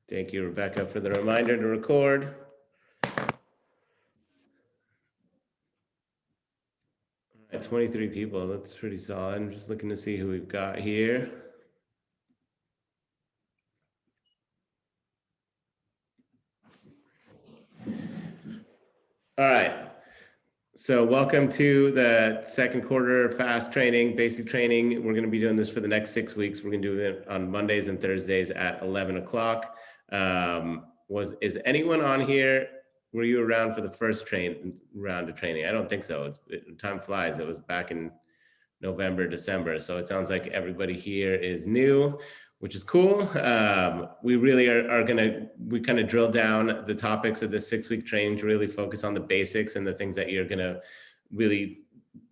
Thank you, Rebecca, for the reminder to record. All right, 23 people, that's pretty solid. I'm just looking to see who we've got here. All right, so welcome to the second quarter fast training, basic training. We're gonna be doing this for the next 6 weeks. We're gonna do it on Mondays and Thursdays at 11 o'clock. Is anyone on here? Were you around for the first round of training? I don't think so. Time flies. It was back in November, December. So it sounds like everybody here is new, which is cool. We really we kind of drill down the topics of this 6-week training to really focus on the basics and the things that you're gonna really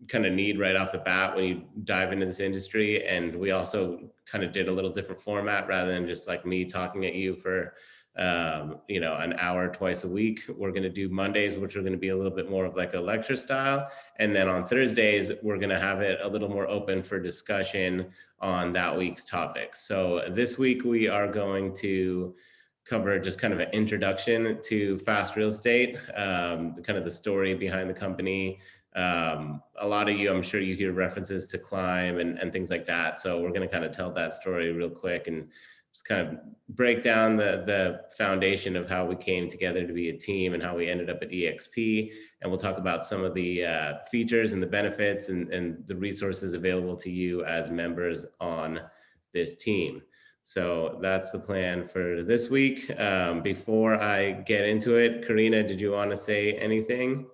kind of need right off the bat when you dive into this industry. And we also kind of did a little different format rather than just like me talking at you for an hour twice a week. We're going to do Mondays, which are going to be a little bit more of like a lecture style. And then on Thursdays, we're going to have it a little more open for discussion on that week's topics. So this week we are going to cover just kind of an introduction to fast real estate, kind of the story behind the company. A lot of you, I'm sure you hear references to Climb and things like that. So we're going to kind of tell that story real quick and just kind of break down the foundation of how we came together to be a team and how we ended up at EXP. And we'll talk about some of the features and the benefits and the resources available to you as members on this team. So that's the plan for this week. Before I get into it, Karina, did you want to say anything?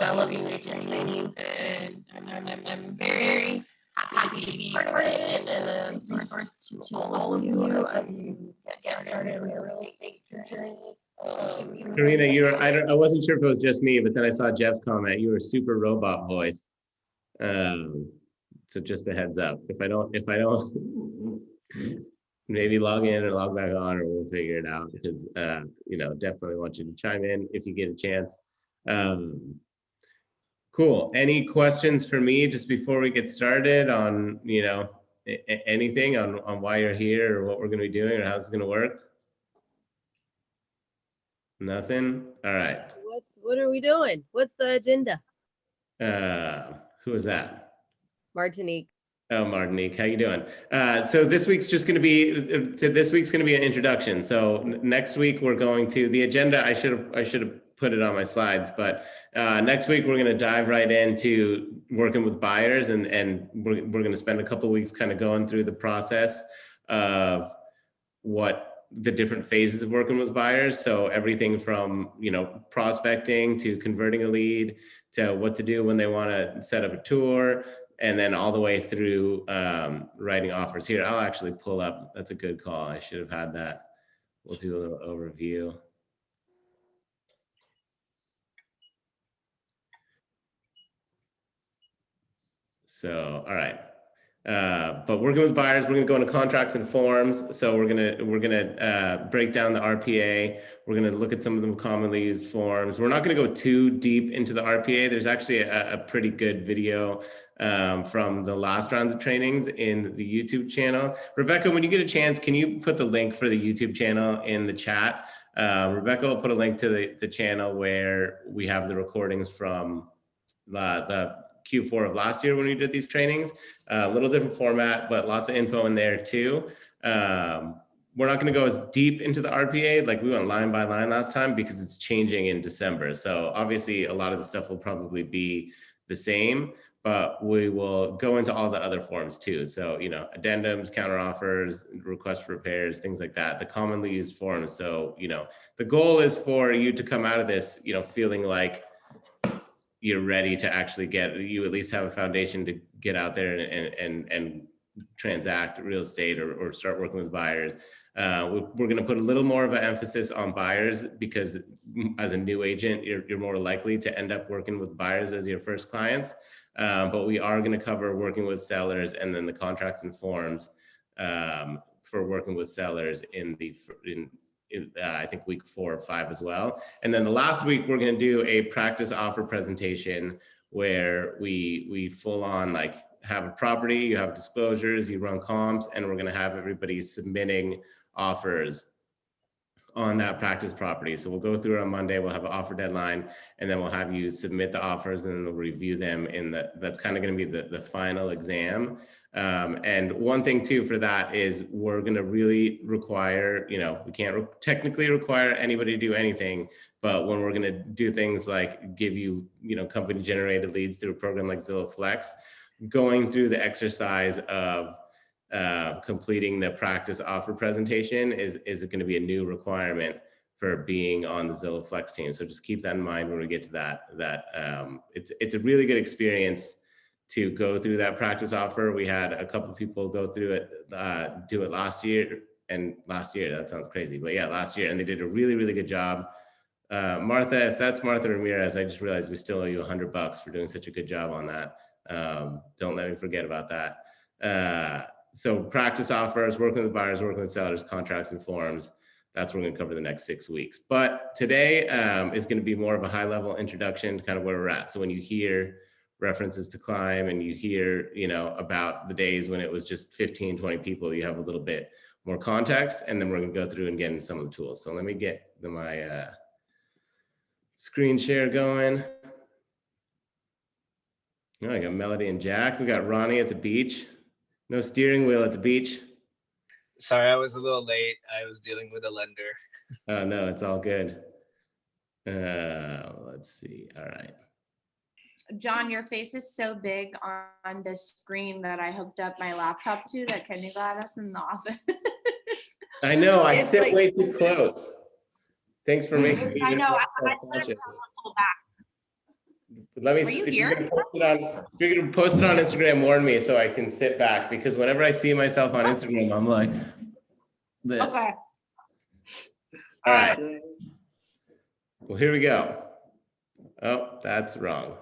I love you, training, and I'm very happy to be part of it and a resource to all of you as you get started on your real estate journey. Karina, I wasn't sure if it was just me, but then I saw Jeff's comment. You were super robot voice. So just a heads up. If I don't, maybe log in or log back on, or we'll figure it out. Because definitely want you to chime in if you get a chance. Cool. Any questions for me just before we get started on, anything on why you're here or what we're going to be doing or how it's going to work? Nothing? All right. What are we doing? What's the agenda? Who is that? Martinique. Oh, Martinique, how you doing? So this week's going to be an introduction. So next week we're going to the agenda. I should have put it on my slides, but next week we're going to dive right into working with buyers, and we're going to spend a couple of weeks kind of going through the process of what the different phases of working with buyers. So everything from prospecting to converting a lead to what to do when they want to set up a tour, and then all the way through writing offers. Here, I'll actually pull up. That's a good call. I should have had that. We'll do a little overview. So, all right. But working with buyers, we're going to go into contracts and forms. So we're gonna break down the RPA. We're going to look at some of the commonly used forms. We're not going to go too deep into the RPA. There's actually a pretty good video from the last rounds of trainings in the YouTube channel. Rebecca, when you get a chance, can you put the link for the YouTube channel in the chat? Rebecca will put a link to the channel where we have the recordings from the Q4 of last year when we did these trainings. A little different format, but lots of info in there too. We're not going to go as deep into the RPA, like we went line by line last time, because it's changing in December. So obviously a lot of the stuff will probably be the same, but we will go into all the other forms too. So, addendums, counteroffers, requests for repairs, things like that, the commonly used forms. So, the goal is for you to come out of this, feeling like you're ready to actually you at least have a foundation to get out there and transact real estate or start working with buyers. We're going to put a little more of an emphasis on buyers, because as a new agent, you're more likely to end up working with buyers as your first clients. But we are going to cover working with sellers, and then the contracts and forms for working with sellers in I think week 4 or 5 as well. And then the last week, we're going to do a practice offer presentation where we full on like have a property, you have disclosures, you run comps, and we're going to have everybody submitting offers on that practice property. So we'll go through it on Monday, we'll have an offer deadline, and then we'll have you submit the offers, and then we'll review them that's kind of going to be the final exam. And one thing too for that is we're going to really require, we can't technically require anybody to do anything, but when we're going to do things like give you, company generated leads through a program like Zillow Flex, going through the exercise of completing the practice offer presentation is going to be a new requirement for being on the Zillow Flex team. So just keep that in mind when we get to that. It's a really good experience to go through that practice offer. We had a couple of people go through it, do it last year, that sounds crazy, but yeah, last year, and they did a really, really good job. Martha, if that's Martha Ramirez, I just realized we still owe you $100 for doing such a good job on that. Don't let me forget about that. So practice offers, working with buyers, working with sellers, contracts and forms. That's what we're going to cover the next 6 weeks. But today is going to be more of a high level introduction to kind of where we're at. So when you hear references to Climb and you hear, about the days when it was just 15, 20 people, you have a little bit more context, and then we're going to go through and get into some of the tools. So let me get my screen share going. Oh, I got Melody and Jack. We got Ronnie at the beach. No steering wheel at the beach. Sorry, I was a little late. I was dealing with a lender. Oh, no, it's all good. Let's see. All right. John, your face is so big on the screen that I hooked up my laptop to that Kenny got us in the office. I know. I It's sit like- way too close. Thanks for making me. I know. I conscious. pull back. Let me. Are you if here? You're gonna post it on Instagram, warn me so I can sit back, because whenever I see myself on Instagram, I'm like this. Okay. All right. Well, here we go. Oh, that's wrong.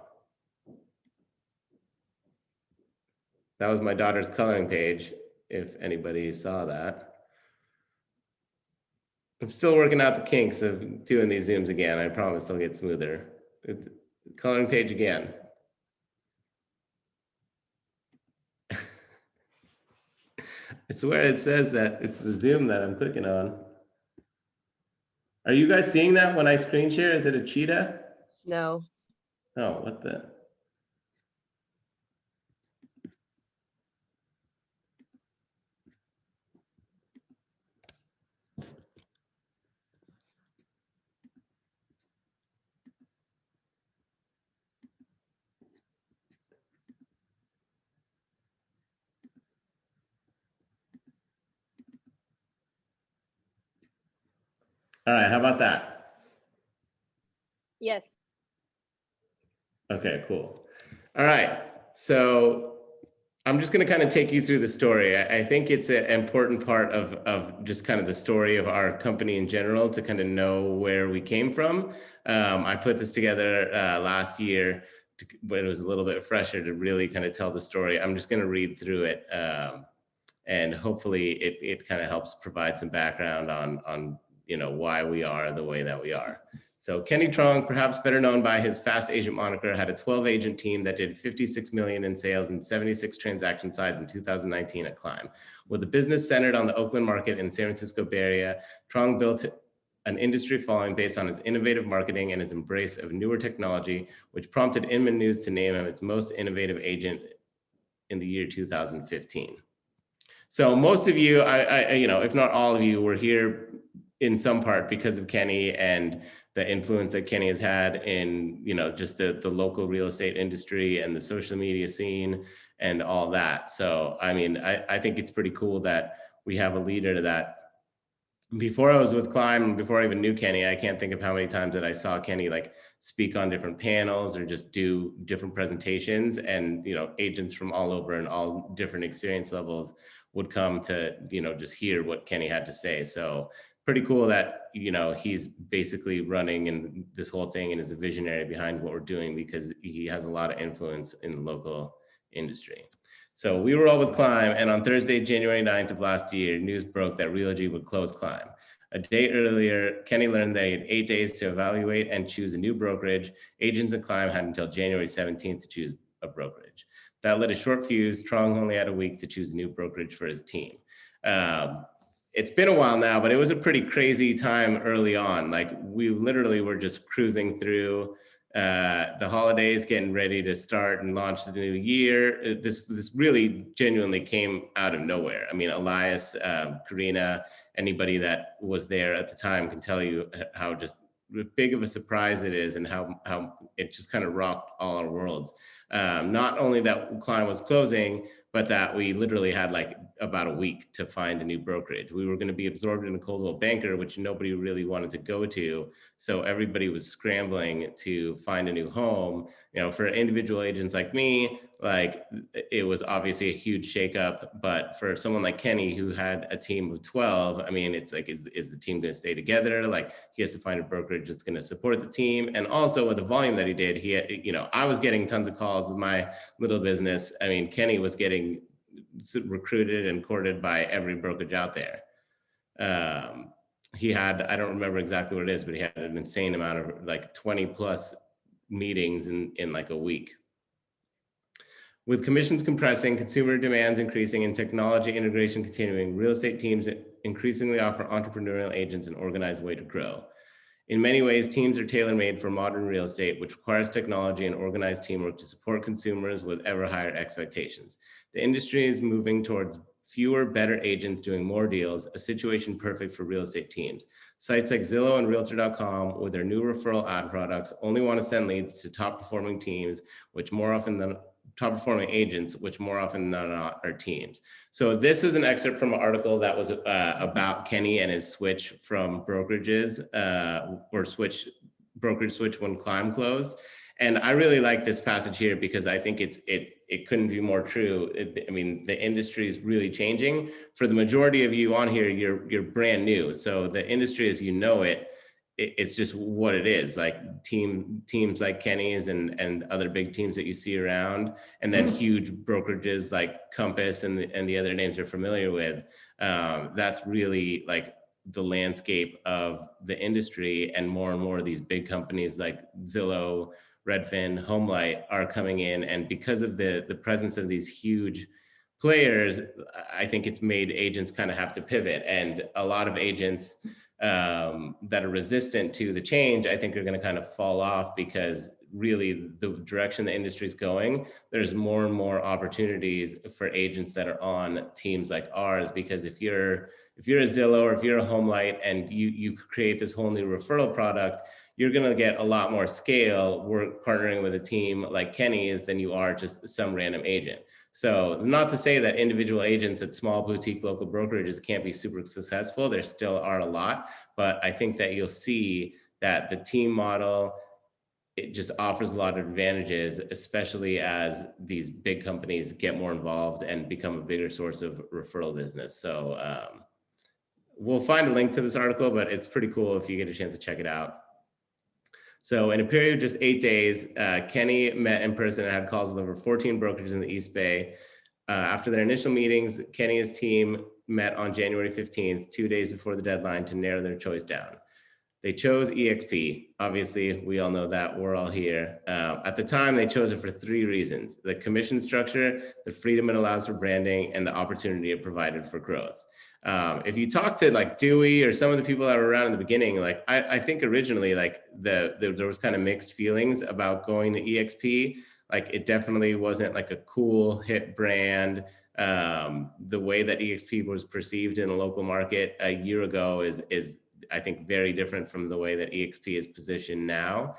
That was my daughter's coloring page, if anybody saw that. I'm still working out the kinks of doing these Zooms again. I promise they'll get smoother. Coloring page again. I swear it says that it's the Zoom that I'm clicking on. Are you guys seeing that when I screen share? Is it a cheetah? No. Oh, what the? All right, how about that? Yes. Okay, cool. All right, so I'm just going to kind of take you through the story. I think it's an important part of just kind of the story of our company in general to kind of know where we came from. I put this together last year when it was a little bit fresher to really kind of tell the story. I'm just going to read through it, and hopefully it kind of helps provide some background on why we are the way that we are. So Kenny Trong, perhaps better known by his fast agent moniker, had a 12-agent team that did 56 million in sales and 76 transaction size in 2019 at Climb. With a business centered on the Oakland market and San Francisco Bay Area, Trong built an industry following based on his innovative marketing and his embrace of newer technology, which prompted Inman News to name him its most innovative agent in the year 2015. So most of you, if not all of you, were here in some part because of Kenny and the influence that Kenny has had in, just the local real estate industry and the social media scene and all that. So, I mean, I think it's pretty cool that we have a leader to that. Before I was with Climb, before I even knew Kenny, I can't think of how many times that I saw Kenny like speak on different panels or just do different presentations, and, agents from all over and all different experience levels would come to, just hear what Kenny had to say. So pretty cool that, he's basically running and this whole thing and is a visionary behind what we're doing, because he has a lot of influence in the local industry. So we were all with Climb, and on Thursday, January 9th of last year, news broke that Realogy would close Climb. A day earlier, Kenny learned that he had 8 days to evaluate and choose a new brokerage. Agents at Climb had until January 17th to choose a brokerage. That lit a short fuse. Trong only had a week to choose a new brokerage for his team. It's been a while now, but it was a pretty crazy time early on. Like we literally were just cruising through the holidays, getting ready to start and launch the new year. This really genuinely came out of nowhere. I mean, Elias, Karina, anybody that was there at the time can tell you how just big of a surprise it is and how it just kind of rocked all our worlds. Not only that client was closing, but that we literally had like about a week to find a new brokerage. We were going to be absorbed in a Coldwell Banker, which nobody really wanted to go to. So everybody was scrambling to find a new home. You know, for individual agents like me, like it was obviously a huge shakeup. But for someone like Kenny, who had a team of 12, I mean, it's like, is the team going to stay together? Like he has to find a brokerage that's going to support the team. And also with the volume that he did, he had, you know, I was getting tons of calls with my little business. I mean, Kenny was getting recruited and courted by every brokerage out there. He had, I don't remember exactly what it is, but he had an insane amount of like 20 plus meetings in like a week. With commissions compressing, consumer demands increasing, and technology integration continuing, real estate teams increasingly offer entrepreneurial agents an organized way to grow. In many ways, teams are tailor-made for modern real estate, which requires technology and organized teamwork to support consumers with ever higher expectations. The industry is moving towards fewer, better agents doing more deals, a situation perfect for real estate teams. Sites like Zillow and Realtor.com, with their new referral ad products, only want to send leads to top-performing teams, which more often than top-performing agents, which more often than not are teams. So this is an excerpt from an article that was about Kenny and his switch from brokerages or brokerage switch when Climb closed. And I really like this passage here because I think it couldn't be more true. I mean, the industry is really changing. For the majority of you on here, you're brand new. So the industry as you know it, it's just what it is. Like teams like Kenny's and other big teams that you see around, and then huge brokerages like Compass and the other names you're familiar with. That's really like the landscape of the industry, and more of these big companies like Zillow, Redfin, HomeLight are coming in, and because of the presence of these huge players, I think it's made agents kind of have to pivot, and a lot of agents that are resistant to the change, I think are going to kind of fall off, because really the direction the industry is going, there's more and more opportunities for agents that are on teams like ours. Because if you're a Zillow or if you're a HomeLight and you create this whole new referral product, you're going to get a lot more scale work partnering with a team like Kenny's than you are just some random agent. So not to say that individual agents at small boutique local brokerages can't be super successful. There still are a lot, but I think that you'll see that the team model, it just offers a lot of advantages, especially as these big companies get more involved and become a bigger source of referral business. So we'll find a link to this article, but it's pretty cool if you get a chance to check it out. So in a period of just 8 days, Kenny met in person and had calls with over 14 brokerages in the East Bay. After their initial meetings, Kenny and his team met on January 15th, 2 days before the deadline, to narrow their choice down. They chose EXP. Obviously, we all know that. We're all here. At the time, they chose it for 3 reasons: the commission structure, the freedom it allows for branding, and the opportunity it provided for growth. If you talk to like Dewey or some of the people that were around in the beginning, like I think originally like there was kind of mixed feelings about going to EXP. Like it definitely wasn't like a cool hit brand. The way that EXP was perceived in the local market a year ago is I think very different from the way that EXP is positioned now.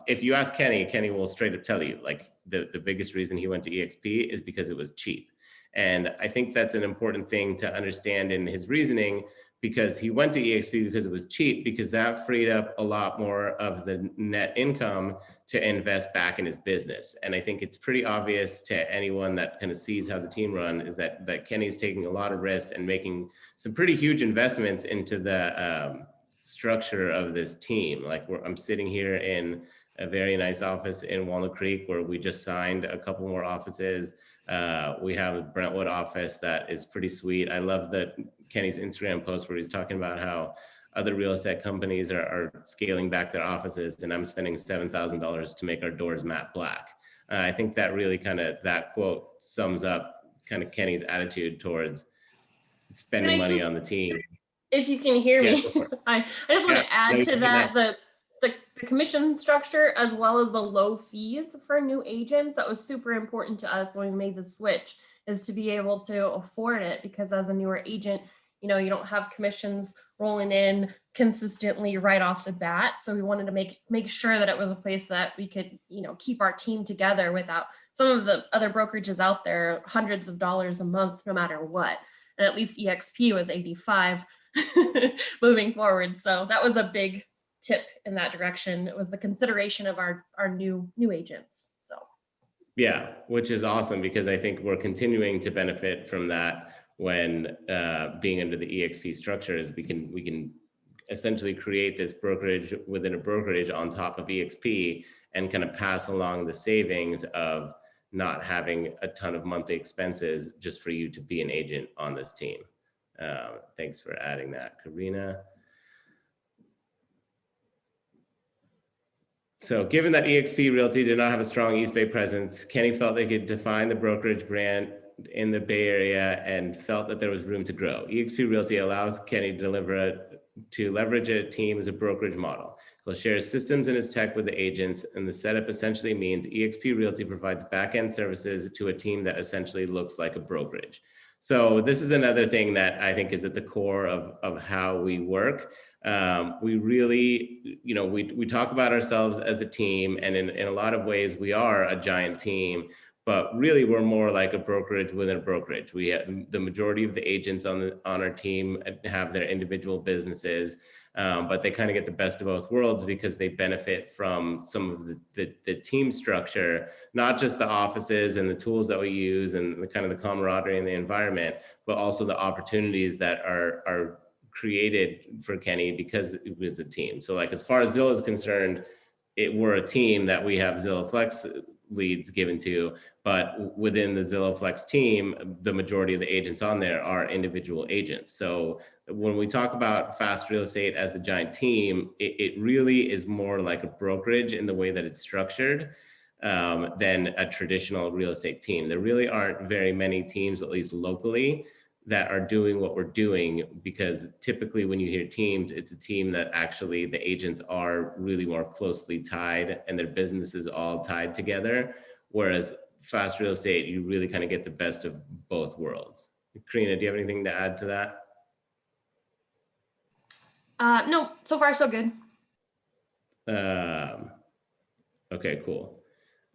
If you ask Kenny, Kenny will straight up tell you like the biggest reason he went to EXP is because it was cheap. And I think that's an important thing to understand in his reasoning, because he went to EXP because it was cheap, because that freed up a lot more of the net income to invest back in his business. And I think it's pretty obvious to anyone that kind of sees how the team run is that Kenny's taking a lot of risks and making some pretty huge investments into the structure of this team. Like I'm sitting here in a very nice office in Walnut Creek where we just signed a couple more offices. We have a Brentwood office that is pretty sweet. I love that Kenny's Instagram post where he's talking about how other real estate companies are scaling back their offices, and I'm spending $7,000 to make our doors matte black. I think that really that quote sums up kind of Kenny's attitude towards spending Can I money just- on the team. If you can hear Yeah, me, go for it. I just want Yeah, to add no, to you that can the commission structure as well as the low fees for new agents. That was super important to us when we made the switch, is to be able to afford it, because as a newer agent, you know, you don't have commissions rolling in consistently right off the bat. So we wanted to make sure that it was a place that we could, you know, keep our team together without some of the other brokerages out there, hundreds of dollars a month, no matter what. And at least EXP was 85 moving forward. So that was a big tip in that direction. It was the consideration of our new agents. So Yeah, which is awesome, because I think we're continuing to benefit from that when being under the EXP structure is we can essentially create this brokerage within a brokerage on top of EXP and kind of pass along the savings of not having a ton of monthly expenses just for you to be an agent on this team. Thanks for adding that, Karina. So given that eXp Realty did not have a strong East Bay presence, Kenny felt they could define the brokerage brand in the Bay Area and felt that there was room to grow. eXp Realty allows Kenny to leverage a team as a brokerage model. He'll share his systems and his tech with the agents, and the setup essentially means eXp Realty provides back-end services to a team that essentially looks like a brokerage. So this is another thing that I think is at the core of how we work. We really, you know, we talk about ourselves as a team, and in a lot of ways we are a giant team, but really we're more like a brokerage within a brokerage. We have, the majority of the agents on our team have their individual businesses, but they kind of get the best of both worlds because they benefit from some of the team structure, not just the offices and the tools that we use and the kind of the camaraderie and the environment, but also the opportunities that are created for Kenny because it was a team. So like, as far as Zillow is concerned, we're a team that we have Zillow Flex leads given to, but within the Zillow Flex team, the majority of the agents on there are individual agents. So when we talk about Fast Real Estate as a giant team, it really is more like a brokerage in the way that it's structured than a traditional real estate team. There really aren't very many teams, at least locally, that are doing what we're doing, because typically when you hear teams, it's a team that actually the agents are really more closely tied and their business is all tied together. Whereas Fast Real Estate, you really kind of get the best of both worlds. Karina, do you have anything to add to that? no, so far so good. Okay, cool.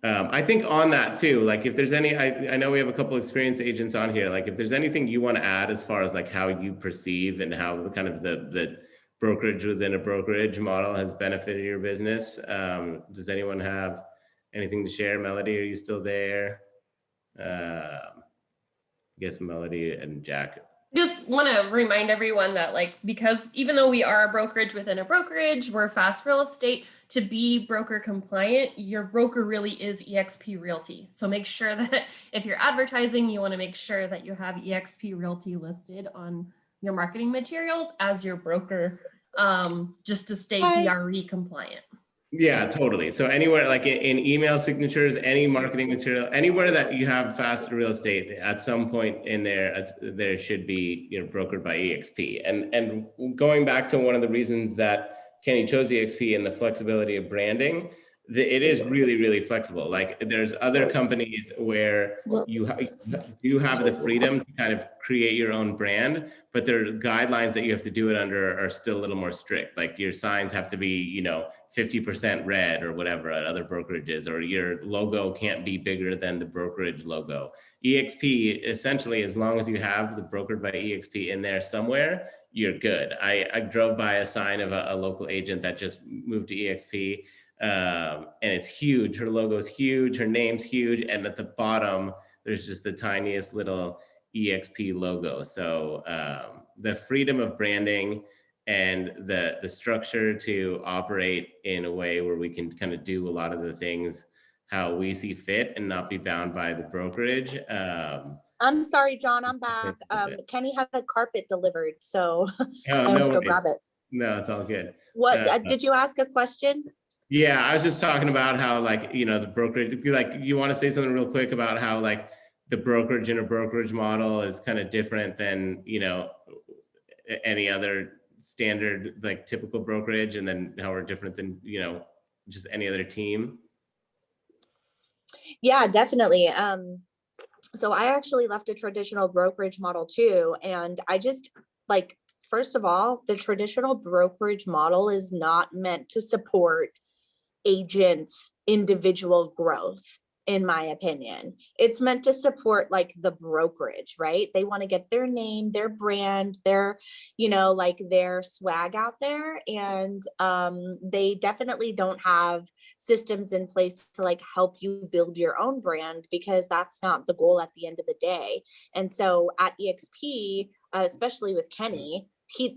I think on that too, like if there's any, I know we have a couple experienced agents on here, like if there's anything you want to add as far as like how you perceive and how the kind of the brokerage within a brokerage model has benefited your business. Does anyone have anything to share? Melody, are you still there? I guess Melody and Jack. Just want to remind everyone that, like, because even though we are a brokerage within a brokerage, we're Fast Real Estate, to be broker compliant, your broker really is eXp Realty. So make sure that if you're advertising, you want to make sure that you have eXp Realty listed on your marketing materials as your broker, just to stay DRE compliant. Yeah, totally. So anywhere like in email signatures, any marketing material, anywhere that you have Fast Real Estate, at some point in there, there should be, you know, brokered by eXp. And going back to one of the reasons that Kenny chose eXp and the flexibility of branding, it is really, really flexible. Like there's other companies where you have the freedom to kind of create your own brand, but there are guidelines that you have to do it under are still a little more strict. Like your signs have to be, you know, 50% red or whatever at other brokerages, or your logo can't be bigger than the brokerage logo. eXp, essentially, as long as you have the brokered by eXp in there somewhere, you're good. I drove by a sign of a local agent that just moved to eXp, and it's huge. Her logo's huge, her name's huge, and at the bottom, there's just the tiniest little eXp logo. So the freedom of branding and the structure to operate in a way where we can kind of do a lot of the things how we see fit and not be bound by the brokerage. I'm sorry, John, I'm back. Kenny had a carpet delivered, so I went to go grab it. No, it's all good. What, did you ask a question? Yeah, I was just talking about how, like, you know, the brokerage, like, you want to say something real quick about how, like, the brokerage in a brokerage model is kind of different than, you know, any other standard, like, typical brokerage, and then how we're different than, you know, just any other team. Yeah, definitely. So I actually left a traditional brokerage model too. And I just like, first of all, the traditional brokerage model is not meant to support agents' individual growth, in my opinion. It's meant to support like the brokerage, right? They want to get their name, their brand, their, you know, like their swag out there. And they definitely don't have systems in place to like help you build your own brand, because that's not the goal at the end of the day. And so at EXP, especially with Kenny,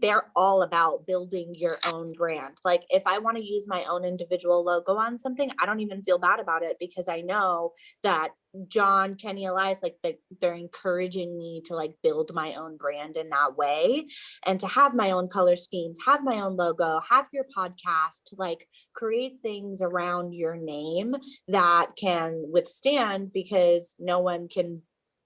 they're all about building your own brand. Like if I want to use my own individual logo on something, I don't even feel bad about it, because I know that John, Kenny, Elias, like they're encouraging me to like build my own brand in that way, and to have my own color schemes, have my own logo, have your podcast, like create things around your name that can withstand, because no one can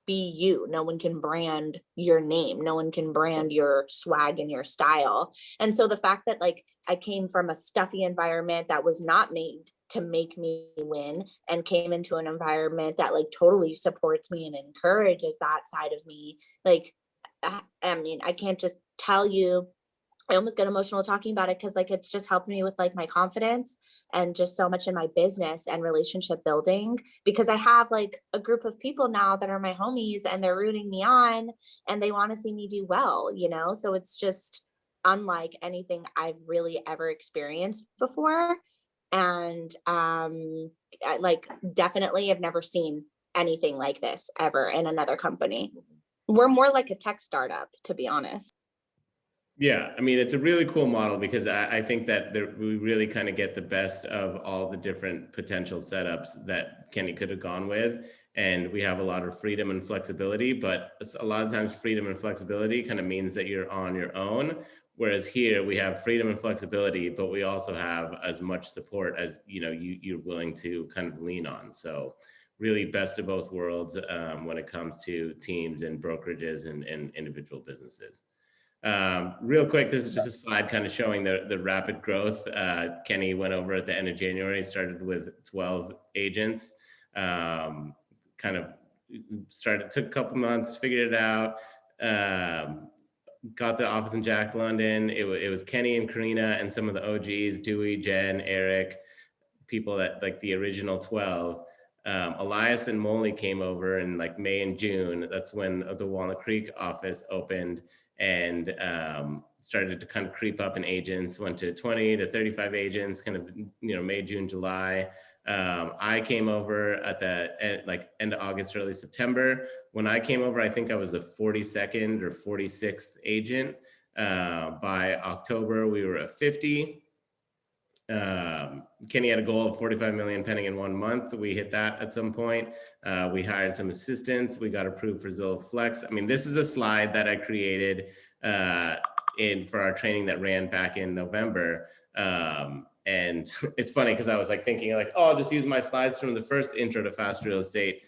be you. No one can brand your name. No one can brand your swag and your style. And so the fact that like I came from a stuffy environment that was not made to make me win, and came into an environment that like totally supports me and encourages that side of me, like I mean, I can't just tell you, I almost get emotional talking about it, because like it's just helped me with like my confidence and just so much in my business and relationship building, because I have like a group of people now that are my homies, and they're rooting me on, and they want to see me do well, you know? So it's just unlike anything I've really ever experienced before. And like definitely I've never seen anything like this ever in another company. We're more like a tech startup, to be honest. Yeah, I mean, it's a really cool model, because I think that we really kind of get the best of all the different potential setups that Kenny could have gone with. And we have a lot of freedom and flexibility, but a lot of times freedom and flexibility kind of means that you're on your own. Whereas here we have freedom and flexibility, but we also have as much support as, you know, you're willing to kind of lean on. So really best of both worlds when it comes to teams and brokerages and individual businesses. Real quick, this is just a slide kind of showing the rapid growth. Kenny went over at the end of January, started with 12 agents, kind of took a couple months, figured it out, got the office in Jack London. It was Kenny and Karina and some of the OGs, Dewey, Jen, Eric, people that like the original 12. Elias and Molly came over in like May and June. That's when the Walnut Creek office opened, and started to kind of creep up in agents, went to 20 to 35 agents, kind of, you know, May, June, July. I came over at the end of August, early September. When I came over, I think I was the 42nd or 46th agent. By October, we were at 50. Kenny had a goal of 45 million pending in 1 month. We hit that at some point. We hired some assistants. We got approved for Zillow Flex. I mean, this is a slide that I created for our training that ran back in November. And it's funny because I was like thinking like, oh, I'll just use my slides from the first intro to fast real estate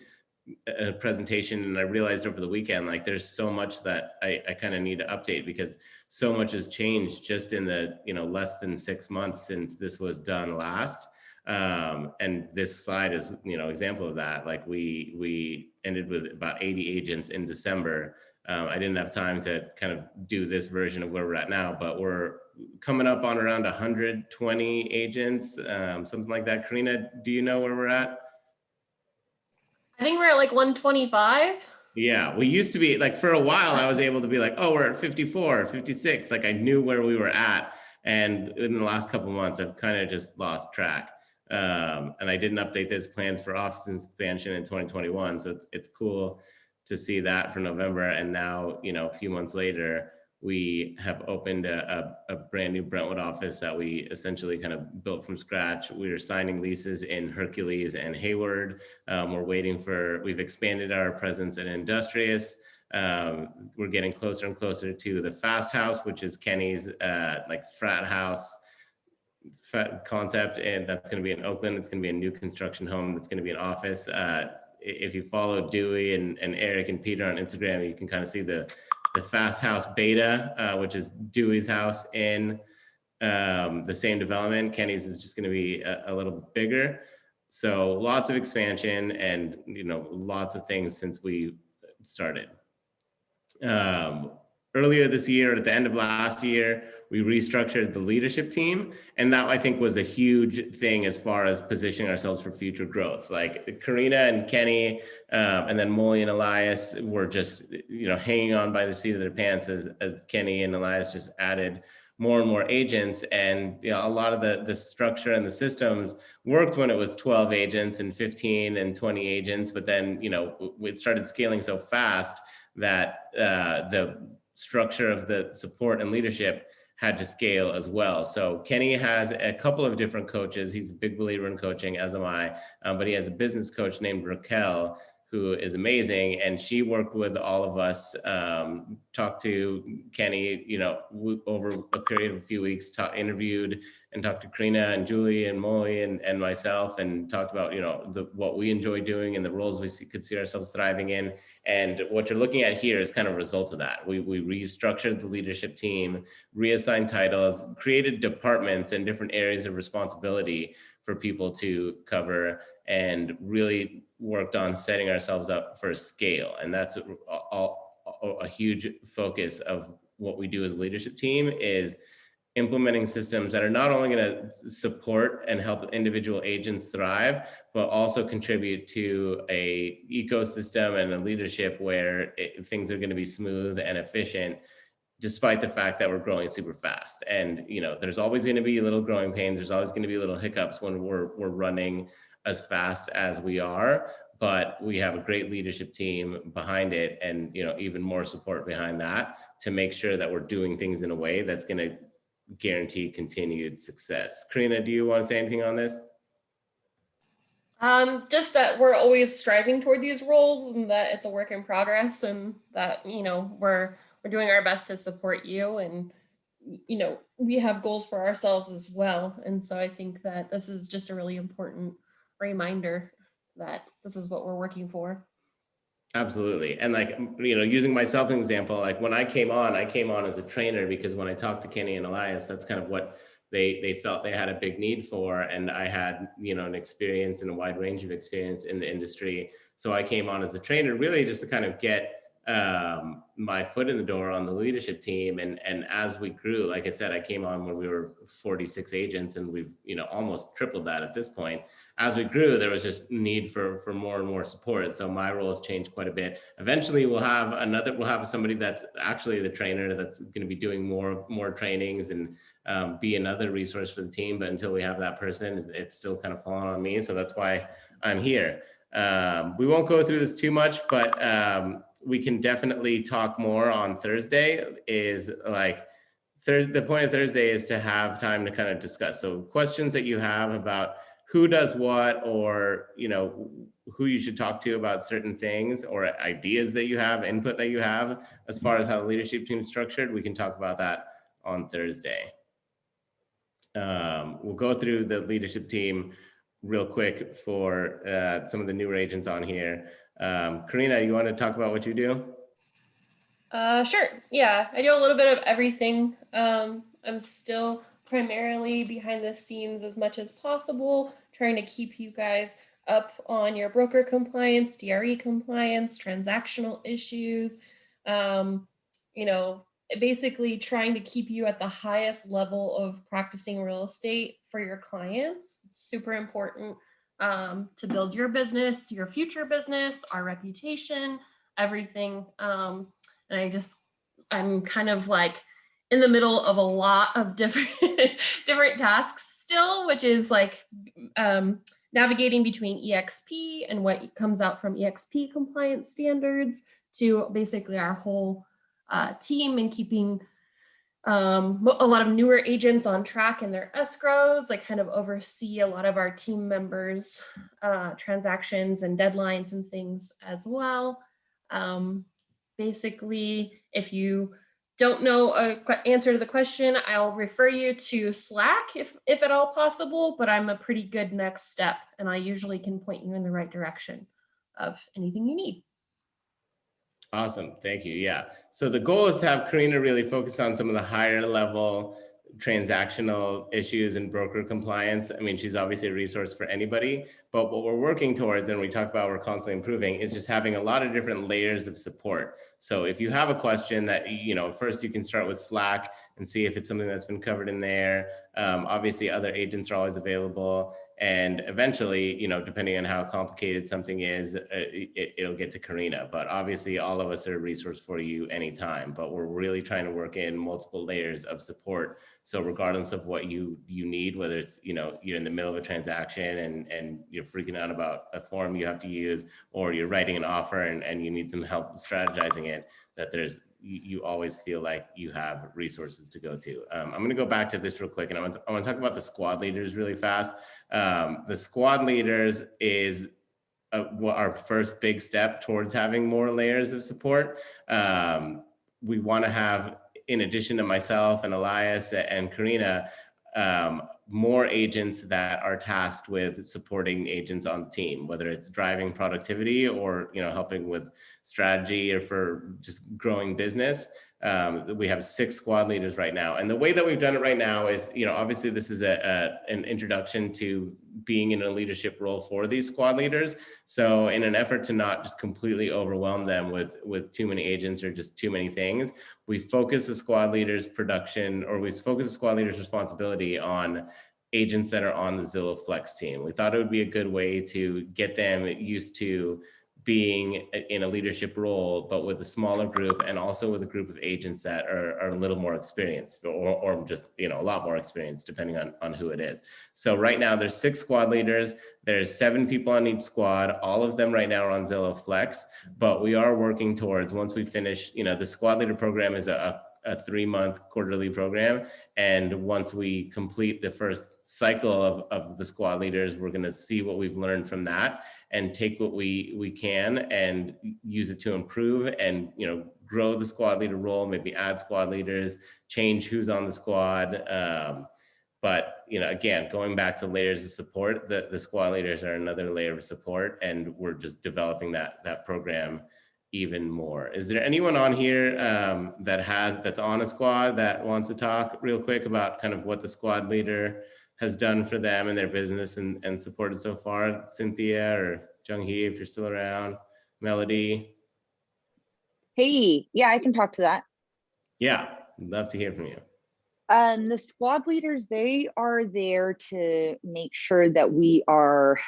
presentation, and I realized over the weekend like there's so much that I kind of need to update, because so much has changed just in the, you know, less than 6 months since this was done last. And this slide is, you know, example of that. Like we ended with about 80 agents in December. I didn't have time to kind of do this version of where we're at now, but we're coming up on around 120 agents, something like that. Karina, do you know where we're at? I think we're at like 125. Yeah, we used to be like, for a while I was able to be like, oh, we're at 54, 56. Like I knew where we were at. And in the last couple of months, I've kind of just lost track. And I didn't update this plans for office expansion in 2021. So it's cool to see that for November. And now, you know, a few months later, we have opened a brand new Brentwood office that we essentially kind of built from scratch. We are signing leases in Hercules and Hayward. We've expanded our presence in Industrious. We're getting closer and closer to the Fast House, which is Kenny's like frat house concept, and that's going to be in Oakland. It's going to be a new construction home. That's going to be an office. If you follow Dewey and Eric and Peter on Instagram, you can kind of see the Fast House Beta, which is Dewey's house in the same development. Kenny's is just going to be a little bigger. So lots of expansion and, you know, lots of things since we started. Earlier this year, at the end of last year, we restructured the leadership team. And that, I think, was a huge thing as far as positioning ourselves for future growth. Like Karina and Kenny, and then Molly and Elias were just, you know, hanging on by the seat of their pants as Kenny and Elias just added more and more agents. And, you know, a lot of the structure and the systems worked when it was 12 agents and 15 and 20 agents. But then, you know, it started scaling so fast that the structure of the support and leadership had to scale as well. So Kenny has a couple of different coaches. He's a big believer in coaching, as am I, but he has a business coach named Raquel, who is amazing. And she worked with all of us, talked to Kenny, you know, over a period of a few weeks, interviewed and talked to Karina and Julie and Molly and myself, and talked about, you know, what we enjoy doing and the roles we could see ourselves thriving in. And what you're looking at here is kind of a result of that. We restructured the leadership team, reassigned titles, created departments and different areas of responsibility for people to cover, and really worked on setting ourselves up for scale. And that's a huge focus of what we do as a leadership team, is implementing systems that are not only going to support and help individual agents thrive, but also contribute to a ecosystem and a leadership where things are going to be smooth and efficient, despite the fact that we're growing super fast. And, you know, there's always going to be little growing pains. There's always going to be little hiccups when we're running as fast as we are, but we have a great leadership team behind it, and, you know, even more support behind that to make sure that we're doing things in a way that's going to guarantee continued success. Karina, do you want to say anything on this? Just that we're always striving toward these roles, and that it's a work in progress, and that, you know, we're doing our best to support you, and, you know, we have goals for ourselves as well. And so I think that this is just a really important reminder that this is what we're working for. Absolutely. And, like, you know, using myself as an example, like when I came on as a trainer, because when I talked to Kenny and Elias, that's kind of what they felt they had a big need for. And I had, you know, an experience and a wide range of experience in the industry. So I came on as a trainer really just to kind of get my foot in the door on the leadership team. And as we grew, like I said, I came on when we were 46 agents, and we've, you know, almost tripled that at this point. As we grew, there was just need for more and more support. So my role has changed quite a bit. Eventually we'll have somebody that's actually the trainer that's going to be doing more trainings and be another resource for the team. But until we have that person, it's still kind of falling on me. So that's why I'm here. We won't go through this too much, but we can definitely talk more on Thursday. Is like the point of Thursday is to have time to kind of discuss. So questions that you have about who does what, or, you know, who you should talk to about certain things, or ideas that you have, input that you have as far as how the leadership team is structured, we can talk about that on Thursday. We'll go through the leadership team real quick for some of the newer agents on here. Karina, you want to talk about what you do? Sure. Yeah, I do a little bit of everything. I'm still primarily behind the scenes as much as possible, trying to keep you guys up on your broker compliance, DRE compliance, transactional issues, you know, basically trying to keep you at the highest level of practicing real estate for your clients. It's super important to build your business, your future business, our reputation, everything. And I'm kind of like in the middle of a lot of different tasks still, which is like navigating between EXP and what comes out from EXP compliance standards to basically our whole team, and keeping a lot of newer agents on track in their escrows. I kind of oversee a lot of our team members' transactions and deadlines and things as well. Basically, if you don't know a answer to the question, I'll refer you to Slack if at all possible, but I'm a pretty good next step and I usually can point you in the right direction of anything you need. Awesome. Thank you. Yeah. So the goal is to have Karina really focus on some of the higher level transactional issues and broker compliance. I mean, she's obviously a resource for anybody, but what we're working towards, and we talk about we're constantly improving, is just having a lot of different layers of support. So if you have a question that, you know, first you can start with Slack and see if it's something that's been covered in there. Obviously other agents are always available. And eventually, you know, depending on how complicated something is, it'll get to Karina. But obviously, all of us are a resource for you anytime. But we're really trying to work in multiple layers of support. So regardless of what you need, whether it's, you know, you're in the middle of a transaction and you're freaking out about a form you have to use, or you're writing an offer and you need some help strategizing it, that you always feel like you have resources to go to. I'm going to go back to this real quick, and I want to talk about the squad leaders really fast. The squad leaders is our first big step towards having more layers of support. We want to have, in addition to myself and Elias and Karina, more agents that are tasked with supporting agents on the team, whether it's driving productivity or, you know, helping with strategy or for just growing business. We have 6 squad leaders right now. And the way that we've done it right now is, you know, obviously this is an introduction to being in a leadership role for these squad leaders. So in an effort to not just completely overwhelm them with too many agents or just too many things, we focus the squad leaders production, or we focus the squad leaders responsibility on agents that are on the Zillow Flex team. We thought it would be a good way to get them used to being in a leadership role, but with a smaller group, and also with a group of agents that are a little more experienced, or just, you know, a lot more experienced, depending on who it is. So right now there's 6 squad leaders. There's 7 people on each squad. All of them right now are on Zillow Flex, but we are working towards, once we finish, you know, the squad leader program is a 3-month quarterly program. And once we complete the first cycle of the squad leaders, we're going to see what we've learned from that and take what we can and use it to improve and, you know, grow the squad leader role, maybe add squad leaders, change who's on the squad. But, you know, again, going back to layers of support, the squad leaders are another layer of support, and we're just developing that program even more. Is there anyone on here that's on a squad that wants to talk real quick about kind of what the squad leader has done for them and their business and supported so far? Cynthia or Jung-hee, if you're still around. Melody? Hey, yeah, I can talk to that. Yeah, I'd love to hear from you. The squad leaders, they are there to make sure that we are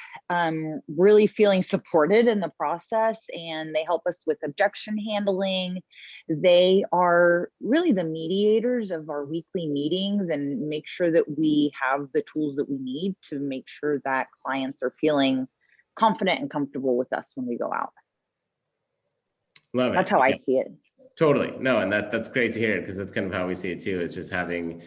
really feeling supported in the process, and they help us with objection handling. They are really the mediators of our weekly meetings and make sure that we have the tools that we need to make sure that clients are feeling confident and comfortable with us when we go out. Love it. That's how I see it. Totally. No, and that's great to hear, because that's kind of how we see it too. It's just having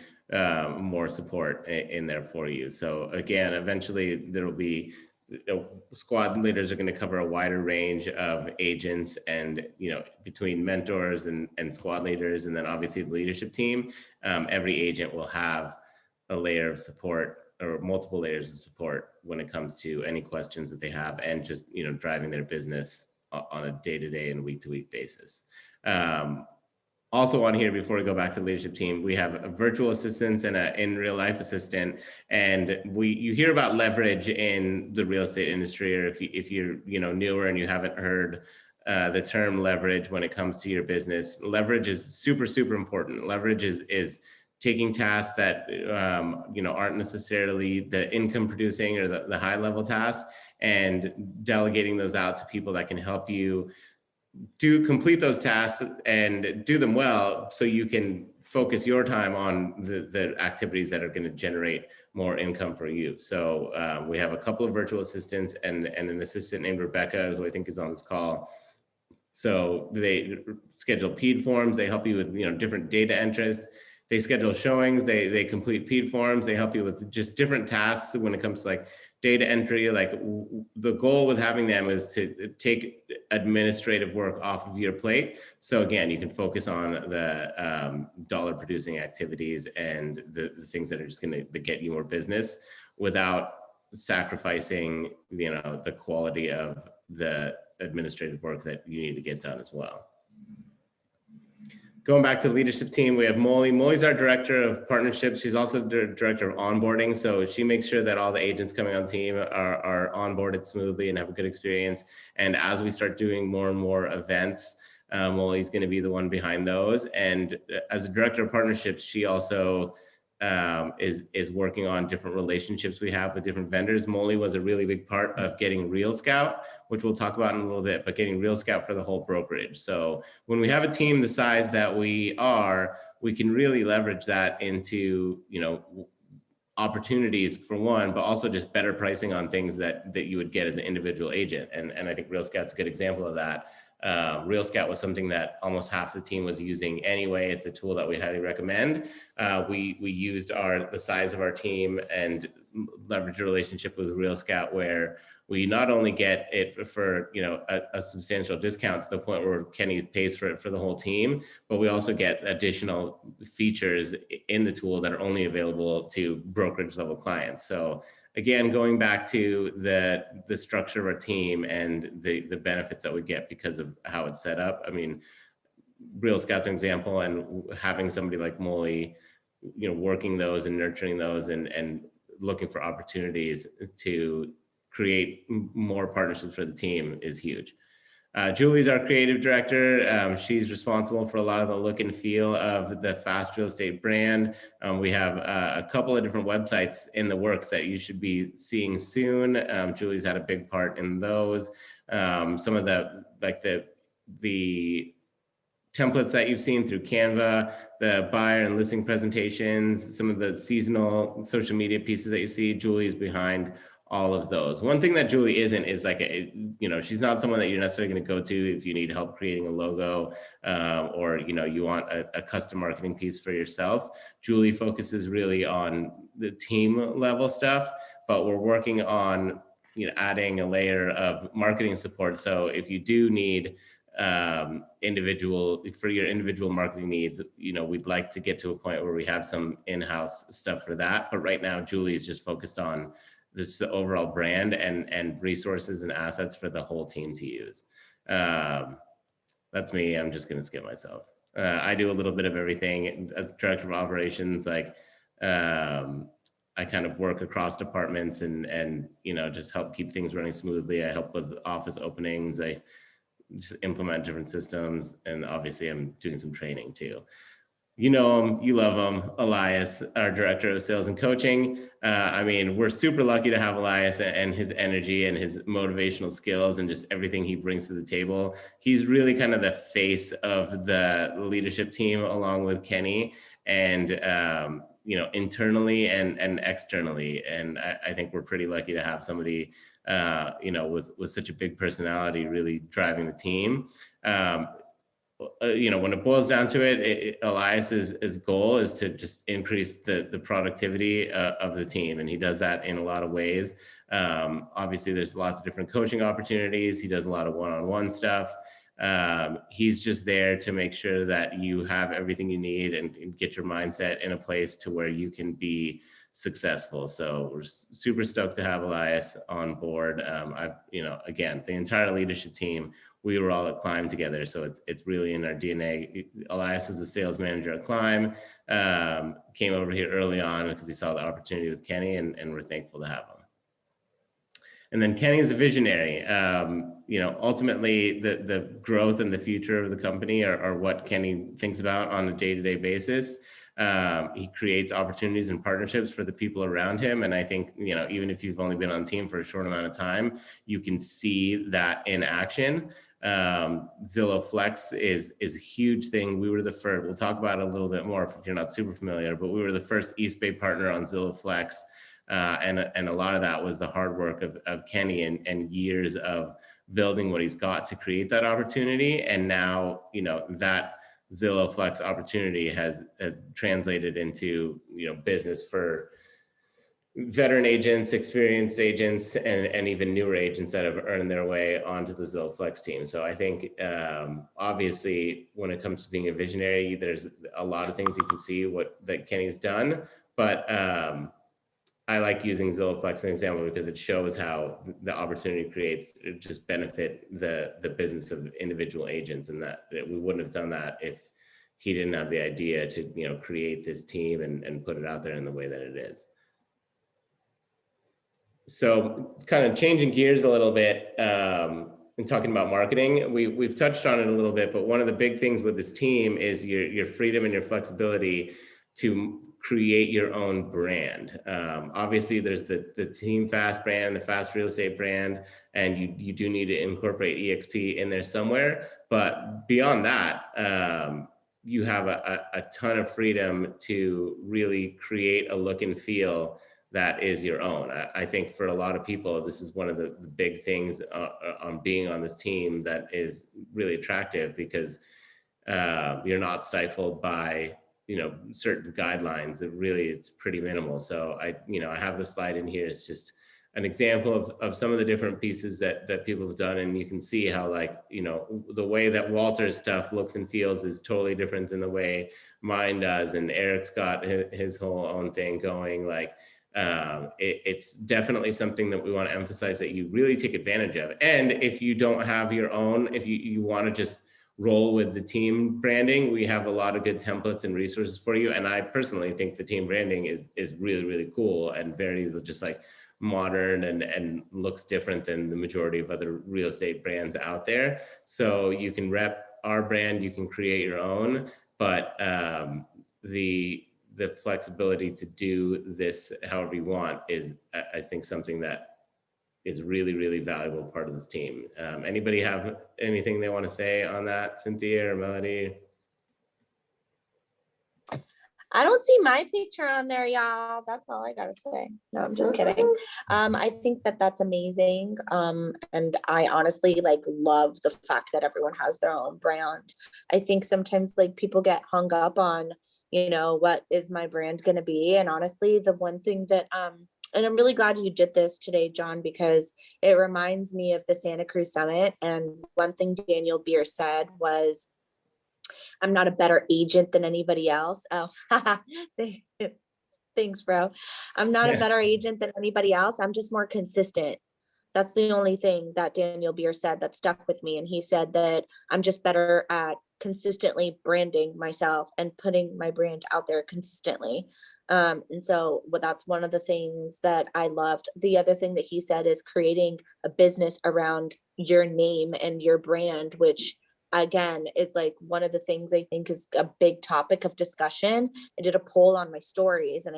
more support in there for you. So again, eventually there will be, you know, squad leaders are going to cover a wider range of agents, and, you know, between mentors and squad leaders, and then obviously the leadership team, every agent will have a layer of support or multiple layers of support when it comes to any questions that they have, and just, you know, driving their business on a day-to-day and week-to-week basis. Also on here, before we go back to the leadership team, we have a virtual assistants and an in real life assistant. And you hear about leverage in the real estate industry, or if you're, you know, newer and you haven't heard the term leverage when it comes to your business, leverage is super, super important. Leverage is taking tasks that, you know, aren't necessarily the income producing or the high level tasks, and delegating those out to people that can help you complete those tasks and do them well, so you can focus your time on the activities that are going to generate more income for you. So we have a couple of virtual assistants and an assistant named Rebecca, who I think is on this call. So they schedule PED forms. They help you with, you know, different data entries. They schedule showings. They complete PED forms. They help you with just different tasks when it comes to like data entry, like the goal with having them is to take administrative work off of your plate. So again, you can focus on the dollar producing activities and the things that are just going to get you more business without sacrificing, the quality of the administrative work that you need to get done as well. Going back to the leadership team, we have Molly. Molly's our director of partnerships. She's also the director of onboarding. So she makes sure that all the agents coming on the team are onboarded smoothly and have a good experience. And as we start doing more and more events, Molly's going to be the one behind those. And as a director of partnerships, she also is working on different relationships we have with different vendors. Molly was a really big part of getting Real Scout, which we'll talk about in a little bit, but getting Real Scout for the whole brokerage. So when we have a team the size that we are, we can really leverage that into, opportunities for one, but also just better pricing on things that you would get as an individual agent. And I think Real Scout's a good example of that. Real Scout was something that almost half the team was using anyway. It's a tool that we highly recommend. We used the size of our team and leveraged a relationship with Real Scout where we not only get it for a substantial discount to the point where Kenny pays for it for the whole team, but we also get additional features in the tool that are only available to brokerage level clients. So again, going back to the structure of our team and the benefits that we get because of how it's set up. I mean, Real Scout's an example, and having somebody like Molly, working those and nurturing those and looking for opportunities to create more partnerships for the team is huge. Julie's our creative director. She's responsible for a lot of the look and feel of the Fast Real Estate brand. We have a couple of different websites in the works that you should be seeing soon. Julie's had a big part in those. Some of the templates that you've seen through Canva, the buyer and listing presentations, some of the seasonal social media pieces that you see, Julie's behind all of those. One thing that Julie isn't is she's not someone that you're necessarily going to go to if you need help creating a logo or, you want a custom marketing piece for yourself. Julie focuses really on the team level stuff, but we're working on, adding a layer of marketing support. So if you do need individual marketing needs, we'd like to get to a point where we have some in-house stuff for that. But right now, Julie is just focused on the overall brand and resources and assets for the whole team to use. That's me. I'm just going to skip myself. I do a little bit of everything. As director of operations, I kind of work across departments and just help keep things running smoothly. I help with office openings. I just implement different systems, and obviously I'm doing some training too. You know him, you love him, Elias, our director of sales and coaching. We're super lucky to have Elias and his energy and his motivational skills and just everything he brings to the table. He's really kind of the face of the leadership team along with Kenny, and internally and externally. And I think we're pretty lucky to have somebody with such a big personality really driving the team. When it boils down to it, Elias's goal is to just increase the productivity of the team. And he does that in a lot of ways. Obviously, there's lots of different coaching opportunities. He does a lot of one-on-one stuff. He's just there to make sure that you have everything you need and get your mindset in a place to where you can be successful. So we're super stoked to have Elias on board. Again, the entire leadership team, we were all at Climb together, so it's really in our DNA. Elias was the sales manager at Climb, came over here early on because he saw the opportunity with Kenny, and we're thankful to have him. And then Kenny is a visionary. Ultimately, the growth and the future of the company are what Kenny thinks about on a day-to-day basis. He creates opportunities and partnerships for the people around him. And I think, even if you've only been on the team for a short amount of time, you can see that in action. Zillow Flex is a huge thing. We were the first, we'll talk about it a little bit more if you're not super familiar, but we were the first East Bay partner on Zillow Flex. And a lot of that was the hard work of Kenny and years of building what he's got to create that opportunity. And now, that Zillow Flex opportunity has translated into, business for veteran agents, experienced agents, and even newer agents that have earned their way onto the Zillow Flex team. So I think obviously when it comes to being a visionary, there's a lot of things you can see that Kenny's done, but I like using Zillow Flex as an example because it shows how the opportunity creates just benefit the business of individual agents, and that we wouldn't have done that if he didn't have the idea to create this team and put it out there in the way that it is. So kind of changing gears a little bit and talking about marketing, we've touched on it a little bit, but one of the big things with this team is your freedom and your flexibility to create your own brand. Obviously there's the Team Fast brand, the Fast Real Estate brand, and you do need to incorporate EXP in there somewhere. But beyond that, you have a ton of freedom to really create a look and feel that is your own. I think for a lot of people, this is one of the big things on being on this team that is really attractive, because you're not stifled by certain guidelines. It's pretty minimal. So I have the slide in here. It's just an example of some of the different pieces that people have done, and you can see how the way that Walter's stuff looks and feels is totally different than the way mine does, and Eric's got his whole own thing going. It's definitely something that we want to emphasize that you really take advantage of. And if you don't have your own, if you want to just roll with the team branding, we have a lot of good templates and resources for you. And I personally think the team branding is really, really cool and very just modern and looks different than the majority of other real estate brands out there. So you can rep our brand, you can create your own, but the flexibility to do this however you want is, I think, something that is really, really valuable part of this team. Anybody have anything they want to say on that, Cynthia or Melody? I don't see my picture on there, y'all. That's all I gotta say. No, I'm just kidding. I think that that's amazing. And I honestly love the fact that everyone has their own brand. I think sometimes people get hung up on, what is my brand gonna be? And honestly, the one thing that and I'm really glad you did this today, John, because it reminds me of the Santa Cruz Summit. And one thing Daniel Beer said was, I'm not a better agent than anybody else. Oh, thanks, bro. I'm not a better agent than anybody else. I'm just more consistent. That's the only thing that Daniel Beer said that stuck with me. And he said that I'm just better at consistently branding myself and putting my brand out there consistently. And so that's one of the things that I loved. The other thing that he said is creating a business around your name and your brand, which again is one of the things I think is a big topic of discussion. I did a poll on my stories, and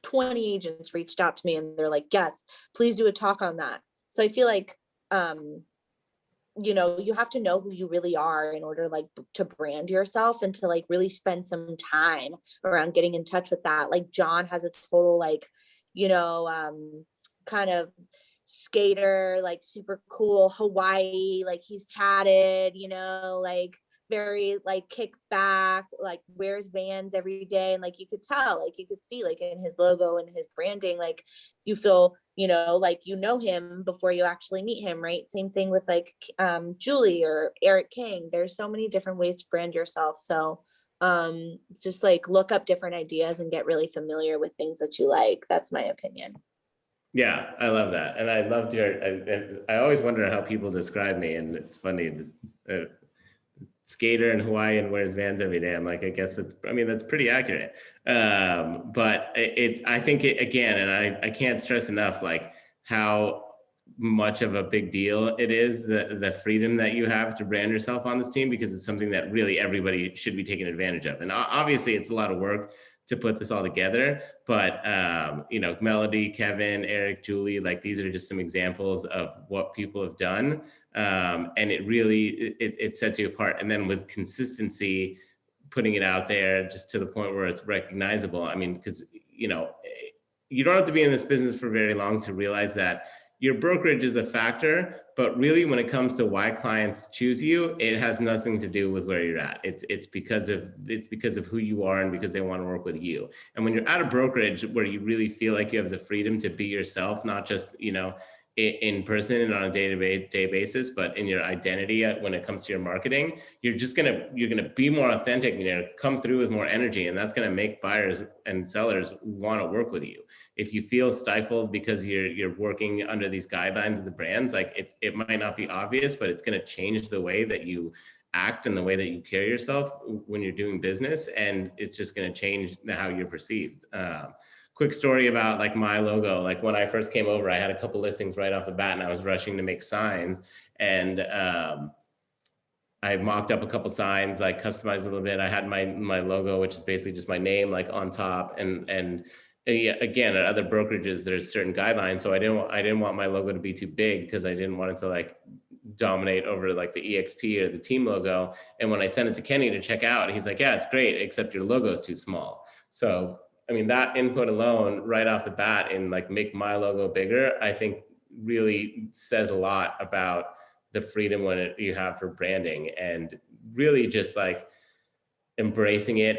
20 agents reached out to me and they're like, yes, please do a talk on that. So I feel you have to know who you really are in order to brand yourself, and to really spend some time around getting in touch with that. John has a total kind of skater, super cool Hawaii, he's tatted, very kick back, wears Vans every day, and you could tell, you could see in his logo and his branding, you feel him before you actually meet him, right? Same thing with Julie or Eric King. There's so many different ways to brand yourself. So it's just look up different ideas and get really familiar with things that you like. That's my opinion. Yeah, I love that. And I loved I always wonder how people describe me, and it's funny, skater in Hawaii and wears Vans every day. I'm like, I guess that's pretty accurate. But I think again, and I can't stress enough, how much of a big deal it is, the freedom that you have to brand yourself on this team, because it's something that really everybody should be taking advantage of. And obviously it's a lot of work to put this all together, but Melody, Kevin, Eric, Julie, these are just some examples of what people have done. And it really, it sets you apart. And then with consistency, putting it out there just to the point where it's recognizable. Because you don't have to be in this business for very long to realize that your brokerage is a factor, but really when it comes to why clients choose you, it has nothing to do with where you're at. It's because of who you are and because they want to work with you. And when you're at a brokerage where you really feel like you have the freedom to be yourself, not just, in person and on a day-to-day basis, but in your identity when it comes to your marketing, you're gonna be more authentic, and you're gonna come through with more energy, and that's gonna make buyers and sellers want to work with you. If you feel stifled because you're working under these guidelines of the brands, like it might not be obvious, but it's gonna change the way that you act and the way that you carry yourself when you're doing business, and it's just gonna change how you're perceived. Quick story about like my logo. Like when I first came over, I had a couple listings right off the bat, and I was rushing to make signs, and I mocked up a couple signs, like customized a little bit. I had my logo, which is basically just my name, like on top, and again, at other brokerages, there's certain guidelines, so I didn't want my logo to be too big because I didn't want it to like dominate over like the EXP or the team logo. And when I sent it to Kenny to check out, he's like, yeah, it's great, except your logo is too small. So I mean, that input alone right off the bat and like make my logo bigger, I think really says a lot about the freedom you have for branding, and really just like embracing it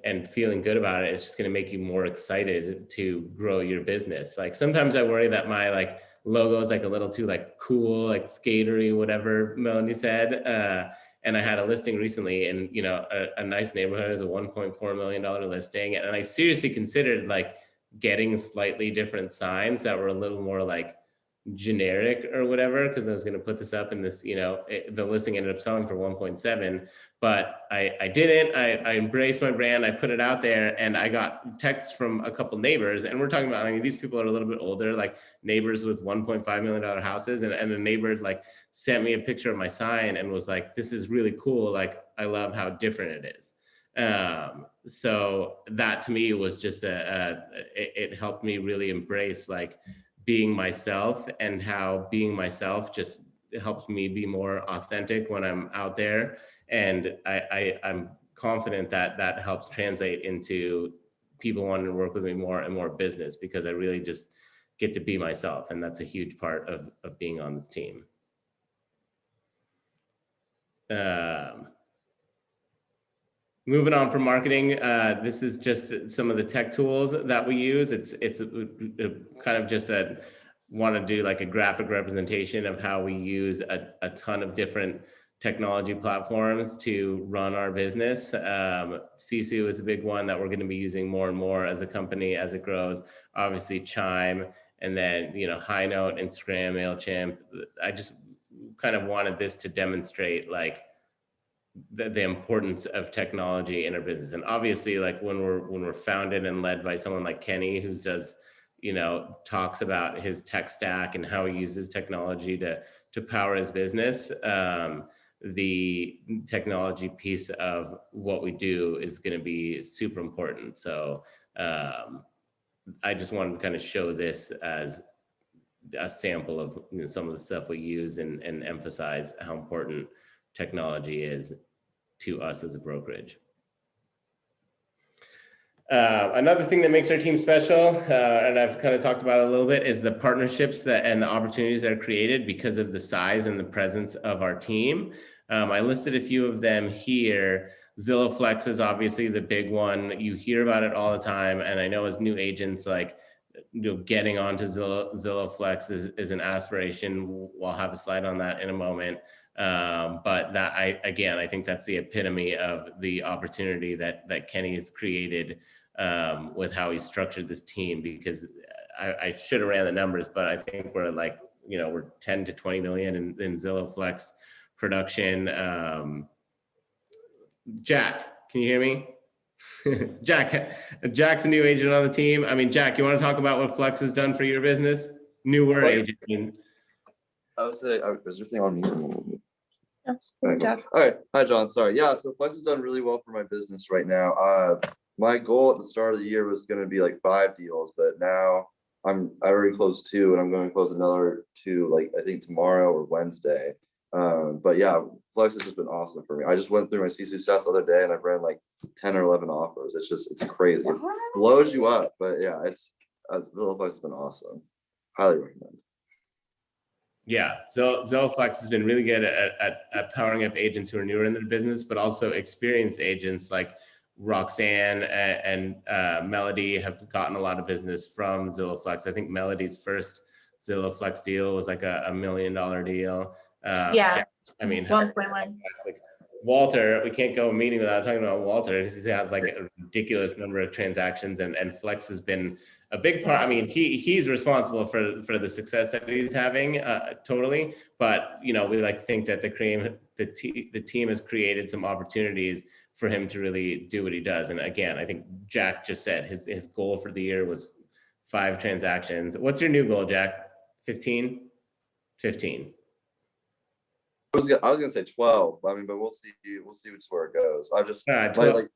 and feeling good about it. It's just going to make you more excited to grow your business. Like sometimes I worry that my like logo is like a little too like cool, like skatery, whatever Melanie said. And I had a listing recently in, a nice neighborhood. Is a $1.4 million listing. And I seriously considered like getting slightly different signs that were a little more like generic or whatever, because I was going to put this up in this, the listing ended up selling for 1.7, but I didn't. I embraced my brand. I put it out there, and I got texts from a couple neighbors, and we're talking about, I mean, these people are a little bit older, like neighbors with $1.5 million houses, and a neighbor like sent me a picture of my sign and was like, this is really cool. Like, I love how different it is. So that to me was just it helped me really embrace like being myself, and how being myself just helps me be more authentic when I'm out there. And I'm confident that that helps translate into people wanting to work with me more and more business, because I really just get to be myself. And that's a huge part of being on this team. Moving on from marketing, this is just some of the tech tools that we use. It's kind of just want to do like a graphic representation of how we use a ton of different technology platforms to run our business. Sisu is a big one that we're going to be using more and more as a company as it grows. Obviously Chime, and then High Note, Instagram, MailChimp. I just kind of wanted this to demonstrate like the importance of technology in our business. And obviously, like when we're founded and led by someone like Kenny, who does, talks about his tech stack and how he uses technology to power his business, the technology piece of what we do is going to be super important. So I just wanted to kind of show this as a sample of some of the stuff we use, and emphasize how important technology is to us as a brokerage. Another thing that makes our team special, and I've kind of talked about it a little bit, is the partnerships and the opportunities that are created because of the size and the presence of our team. I listed a few of them here. Zillow Flex is obviously the big one. You hear about it all the time. And I know as new agents, like, getting onto Zillow Flex is an aspiration. We'll have a slide on that in a moment. But that I think that's the epitome of the opportunity that Kenny has created with how he structured this team, because I should have ran the numbers, but I think we're like, we're 10 to 20 million in Zillow Flex production. Jack, can you hear me? Jack's a new agent on the team. I mean, Jack, you want to talk about what Flex has done for your business? Newer agent. I would say, is there anything on me? Jack. All right. Hi, John. Sorry. Yeah. So Flex has done really well for my business right now. My goal at the start of the year was going to be like 5 deals, but now I already closed 2, and I'm going to close another 2, like I think tomorrow or Wednesday. But yeah, Flex has just been awesome for me. I just went through my CSU stats the other day, and I've ran like 10 or 11 offers. It's crazy. It blows you up, but yeah, Little Flex has been awesome. Highly recommend. Yeah, so Zillow Flex has been really good at powering up agents who are newer in their business, but also experienced agents like Roxanne and Melody have gotten a lot of business from Zillow Flex. I think Melody's first Zillow Flex deal was like a $1 million deal. Yeah. I mean, 1.1. like Walter, we can't go a meeting without talking about Walter because he has like a ridiculous number of transactions, and Flex has been a big part. I mean, he's responsible for the success that he's having, totally. But we like to think that the team has created some opportunities for him to really do what he does. And again, I think Jack just said his goal for the year was 5 transactions. What's your new goal, Jack? 15? 15. I was gonna say 12. I mean, but we'll see which where it goes. I just 12.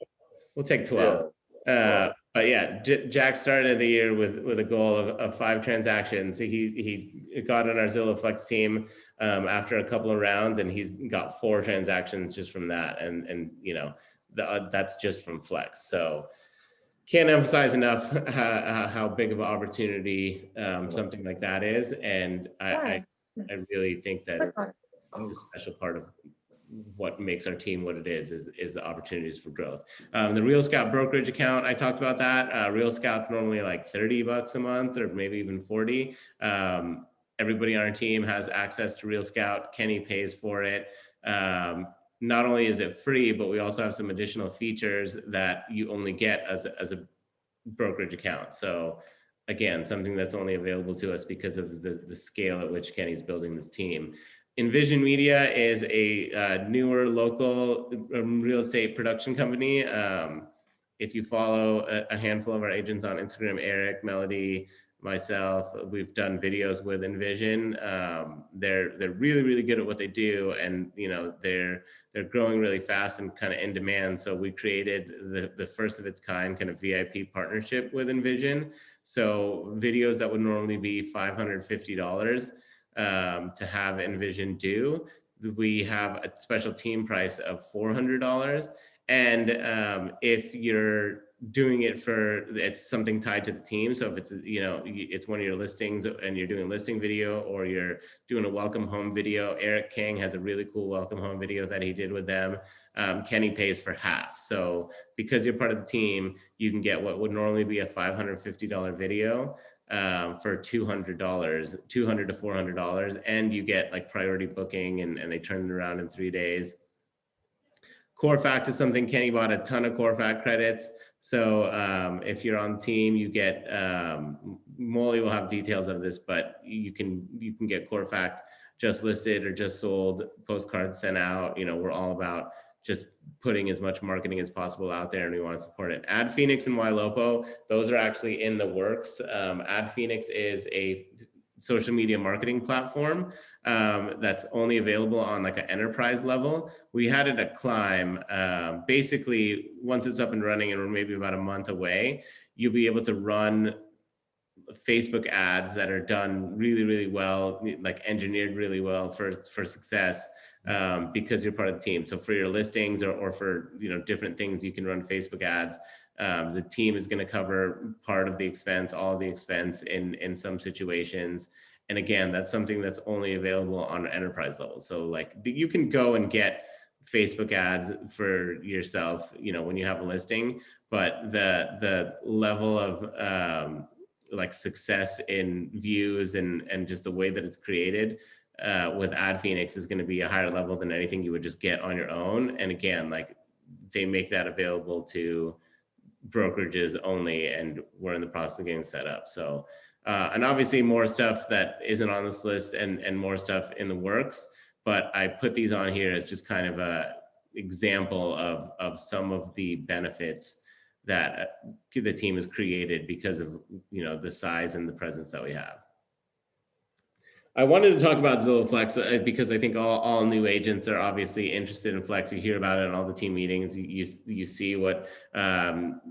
We'll take 12. Yeah. But yeah, Jack started the year with a goal of 5 transactions. He got on our Zillow Flex team after a couple of rounds, and he's got 4 transactions just from that. And that's just from Flex. So can't emphasize enough how big of an opportunity something like that is. And I really think that it's a special part of what makes our team what it is the opportunities for growth. The Real Scout brokerage account, I talked about that. Real Scout's normally like $30 a month or maybe even 40. Everybody on our team has access to Real Scout. Kenny pays for it. Not only is it free, but we also have some additional features that you only get as a brokerage account. So again, something that's only available to us because of the scale at which Kenny's building this team. Envision Media is a newer local real estate production company. If you follow a handful of our agents on Instagram, Eric, Melody, myself, we've done videos with Envision. They're really, really good at what they do, and they're growing really fast and kind of in demand. So we created the first of its kind kind of VIP partnership with Envision. So videos that would normally be $550 to have Envision do, we have a special team price of $400. And if you're doing it it's something tied to the team. So if it's it's one of your listings and you're doing listing video, or you're doing a welcome home video, Eric King has a really cool welcome home video that he did with them. Kenny pays for half. So because you're part of the team, you can get what would normally be a $550 video for $200 to $400, and you get like priority booking, and they turn it around in 3 days. Core Fact is something Kenny bought a ton of Core Fact credits. So if you're on the team, you get Molly will have details of this, but you can get Core Fact just listed or just sold, postcards sent out. We're all about just putting as much marketing as possible out there, and we want to support it. Ad Phoenix and Ylopo, those are actually in the works. Ad Phoenix is a social media marketing platform that's only available on like an enterprise level. We had it at Climb. Basically, once it's up and running, and we're maybe about a month away, you'll be able to run Facebook ads that are done really, really well, like engineered really well for success, because you're part of the team. So for your listings or for different things, you can run Facebook ads. The team is going to cover part of the expense, all of the expense in some situations. And again, that's something that's only available on an enterprise level. So like you can go and get Facebook ads for yourself, when you have a listing, but the level of like success in views and just the way that it's created with Ad Phoenix is going to be a higher level than anything you would just get on your own. And again, like they make that available to brokerages only, and we're in the process of getting set up. So and obviously more stuff that isn't on this list and more stuff in the works, but I put these on here as just kind of a example of some of the benefits that the team has created because of the size and the presence that we have. I wanted to talk about Zillow Flex because I think all new agents are obviously interested in Flex. You hear about it in all the team meetings. You see what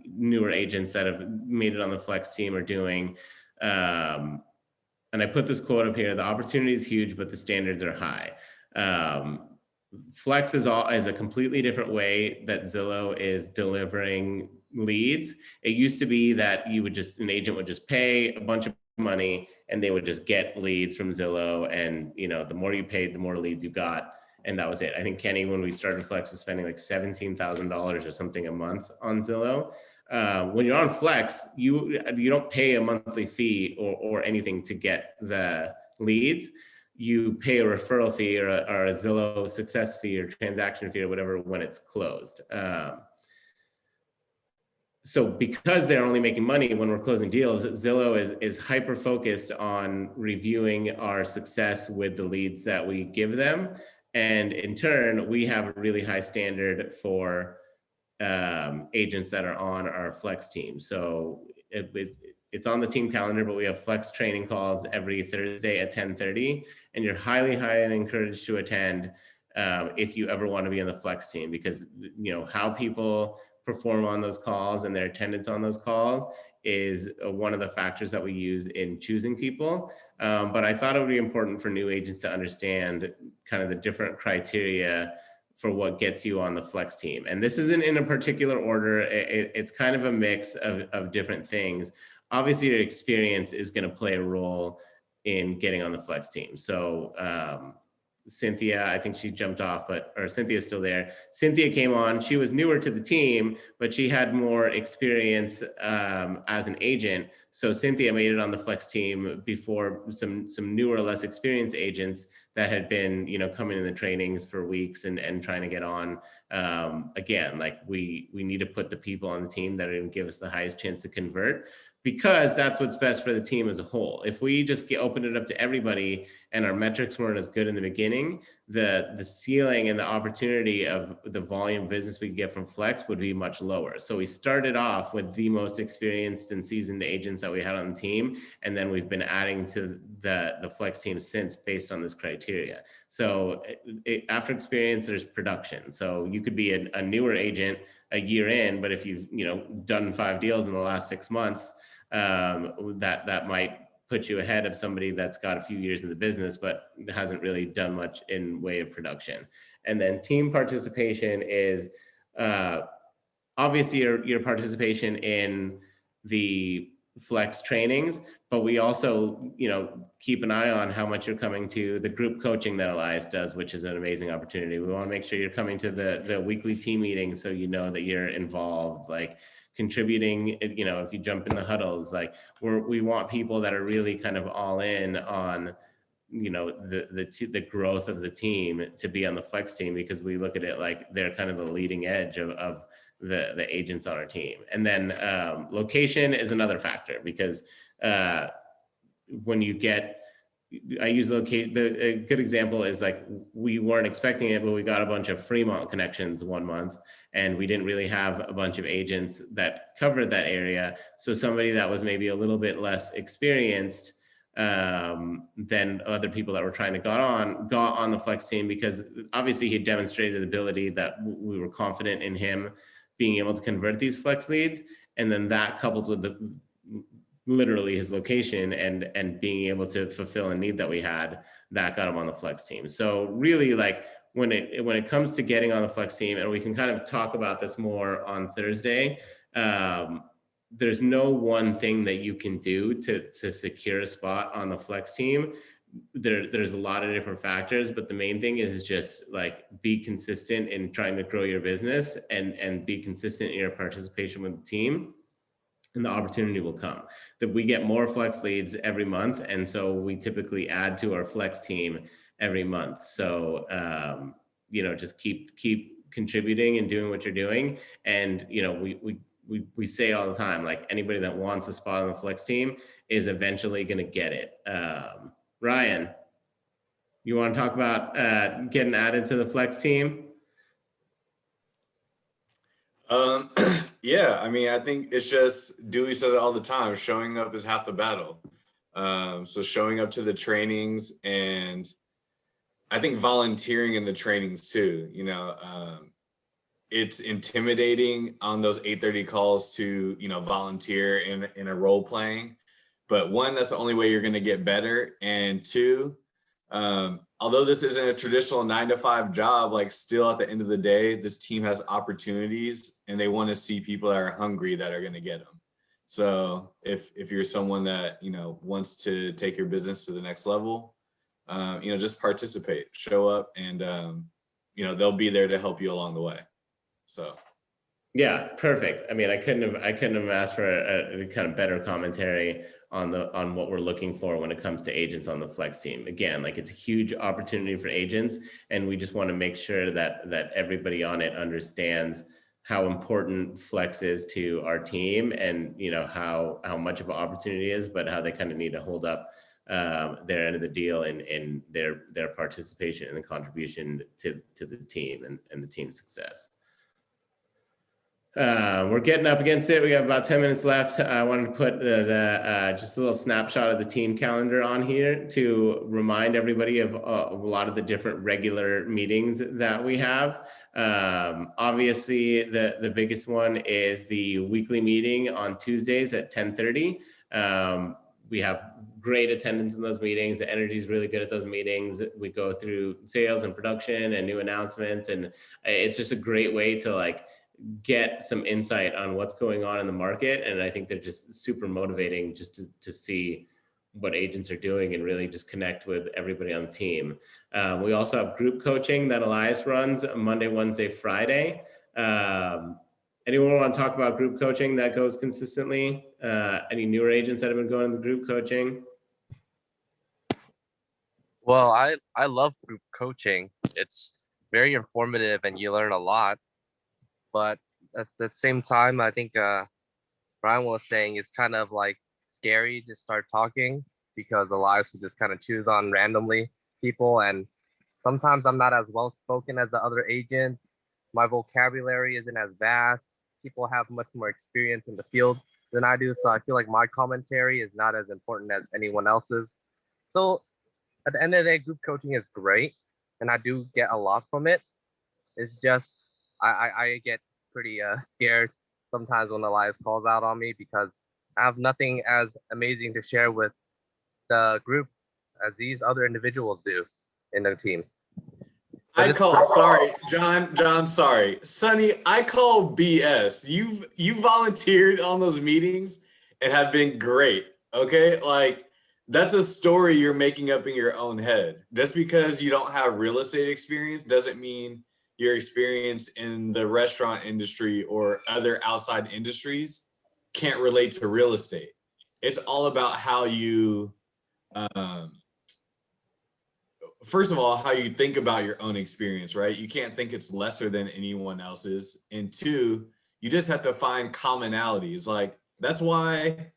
newer agents that have made it on the Flex team are doing. And I put this quote up here: "The opportunity is huge, but the standards are high." Flex is a completely different way that Zillow is delivering leads. It used to be that an agent would just pay a bunch of money, and they would just get leads from Zillow. And, you know, the more you paid, the more leads you got. And that was it. I think Kenny, when we started Flex, was spending like $17,000 or something a month on Zillow. When you're on Flex, you don't pay a monthly fee or anything to get the leads. You pay a referral fee or a Zillow success fee or transaction fee or whatever when it's closed. So because they're only making money when we're closing deals, Zillow is hyper focused on reviewing our success with the leads that we give them. And in turn, we have a really high standard for agents that are on our Flex team. So it's on the team calendar, but we have Flex training calls every Thursday at 10:30, and you're highly encouraged to attend if you ever want to be on the Flex team, because you know how people perform on those calls and their attendance on those calls is one of the factors that we use in choosing people. But I thought it would be important for new agents to understand kind of the different criteria for what gets you on the Flex team. And this isn't in a particular order. It's kind of a mix of different things. Obviously, your experience is going to play a role in getting on the Flex team. So Cynthia, I think she jumped off, or Cynthia's still there. Cynthia came on, she was newer to the team, but she had more experience as an agent. So Cynthia made it on the Flex team before some newer, less experienced agents that had been, you know, coming in the trainings for weeks and trying to get on. Again, like we need to put the people on the team that are going to give us the highest chance to convert, because that's what's best for the team as a whole. If we just open it up to everybody and our metrics weren't as good in the beginning, the ceiling and the opportunity of the volume business we get from Flex would be much lower. So we started off with the most experienced and seasoned agents that we had on the team, and then we've been adding to the Flex team since based on this criteria. So after experience, there's production. So you could be a newer agent a year in, but if you've done 5 deals in the last 6 months, that might put you ahead of somebody that's got a few years in the business but hasn't really done much in way of production. And then team participation is obviously your participation in the Flex trainings, but we also keep an eye on how much you're coming to the group coaching that Elias does, which is an amazing opportunity. We want to make sure you're coming to the weekly team meetings so you know that you're involved, like contributing. If you jump in the huddles, like we want people that are really kind of all in on the growth of the team to be on the Flex team, because we look at it like they're kind of the leading edge of the agents on our team. And then location is another factor, because when you get, I use location, a good example is like we weren't expecting it, but we got a bunch of Fremont connections one month, and we didn't really have a bunch of agents that covered that area. So somebody that was maybe a little bit less experienced than other people that were trying to got on the Flex team, because obviously he demonstrated ability that we were confident in him being able to convert these Flex leads. And then that coupled with literally his location and being able to fulfill a need that we had, that got him on the Flex team. So really, like when it comes to getting on the Flex team, and we can kind of talk about this more on Thursday, there's no one thing that you can do to secure a spot on the Flex team. There's a lot of different factors, but the main thing is just like be consistent in trying to grow your business and be consistent in your participation with the team, and the opportunity will come. That we get more Flex leads every month, and so we typically add to our Flex team every month. So just keep contributing and doing what you're doing. And we say all the time, like anybody that wants a spot on the Flex team is eventually going to get it. Ryan, you want to talk about getting added to the Flex team? Yeah, I mean, I think it's just, Dewey says it all the time, showing up is half the battle. So showing up to the trainings, and I think volunteering in the trainings too, it's intimidating on those 8:30 calls to, volunteer in a role playing. But one, that's the only way you're going to get better. And two, although this isn't a traditional 9-to-5 job, like still at the end of the day, this team has opportunities and they want to see people that are hungry that are going to get them. So if you're someone that, wants to take your business to the next level, just participate, show up, and, they'll be there to help you along the way. So. Yeah, perfect. I mean, I couldn't have asked for a kind of better commentary on what we're looking for when it comes to agents on the Flex team. Again, like, it's a huge opportunity for agents, and we just want to make sure that everybody on it understands how important Flex is to our team, and how much of an opportunity it is, but how they kind of need to hold up their end of the deal in their participation and the contribution to the team and the team's success. We're getting up against it. We got about 10 minutes left. I wanted to put just a little snapshot of the team calendar on here to remind everybody of a lot of the different regular meetings that we have. Obviously, the biggest one is the weekly meeting on Tuesdays at 10:30. We have great attendance in those meetings. The energy is really good at those meetings. We go through sales and production and new announcements, and it's just a great way to get some insight on what's going on in the market. And I think they're just super motivating just to see what agents are doing and really just connect with everybody on the team. We also have group coaching that Elias runs Monday, Wednesday, Friday. Anyone want to talk about group coaching that goes consistently? Any newer agents that have been going to the group coaching? Well, I love group coaching. It's very informative and you learn a lot. But at the same time, I think Brian was saying it's kind of scary to start talking, because the lives would just kind of choose on randomly people. And sometimes I'm not as well spoken as the other agents. My vocabulary isn't as vast. People have much more experience in the field than I do. So I feel like my commentary is not as important as anyone else's. So at the end of the day, group coaching is great, and I do get a lot from it. It's just I get pretty scared sometimes when Elias calls out on me, because I have nothing as amazing to share with the group as these other individuals do in the team. Sorry, John, sorry. Sonny, I call BS. You volunteered on those meetings and have been great, okay? That's a story you're making up in your own head. Just because you don't have real estate experience doesn't mean your experience in the restaurant industry or other outside industries can't relate to real estate. It's all about how you, first of all, how you think about your own experience, right? You can't think it's lesser than anyone else's. And two, you just have to find commonalities. That's why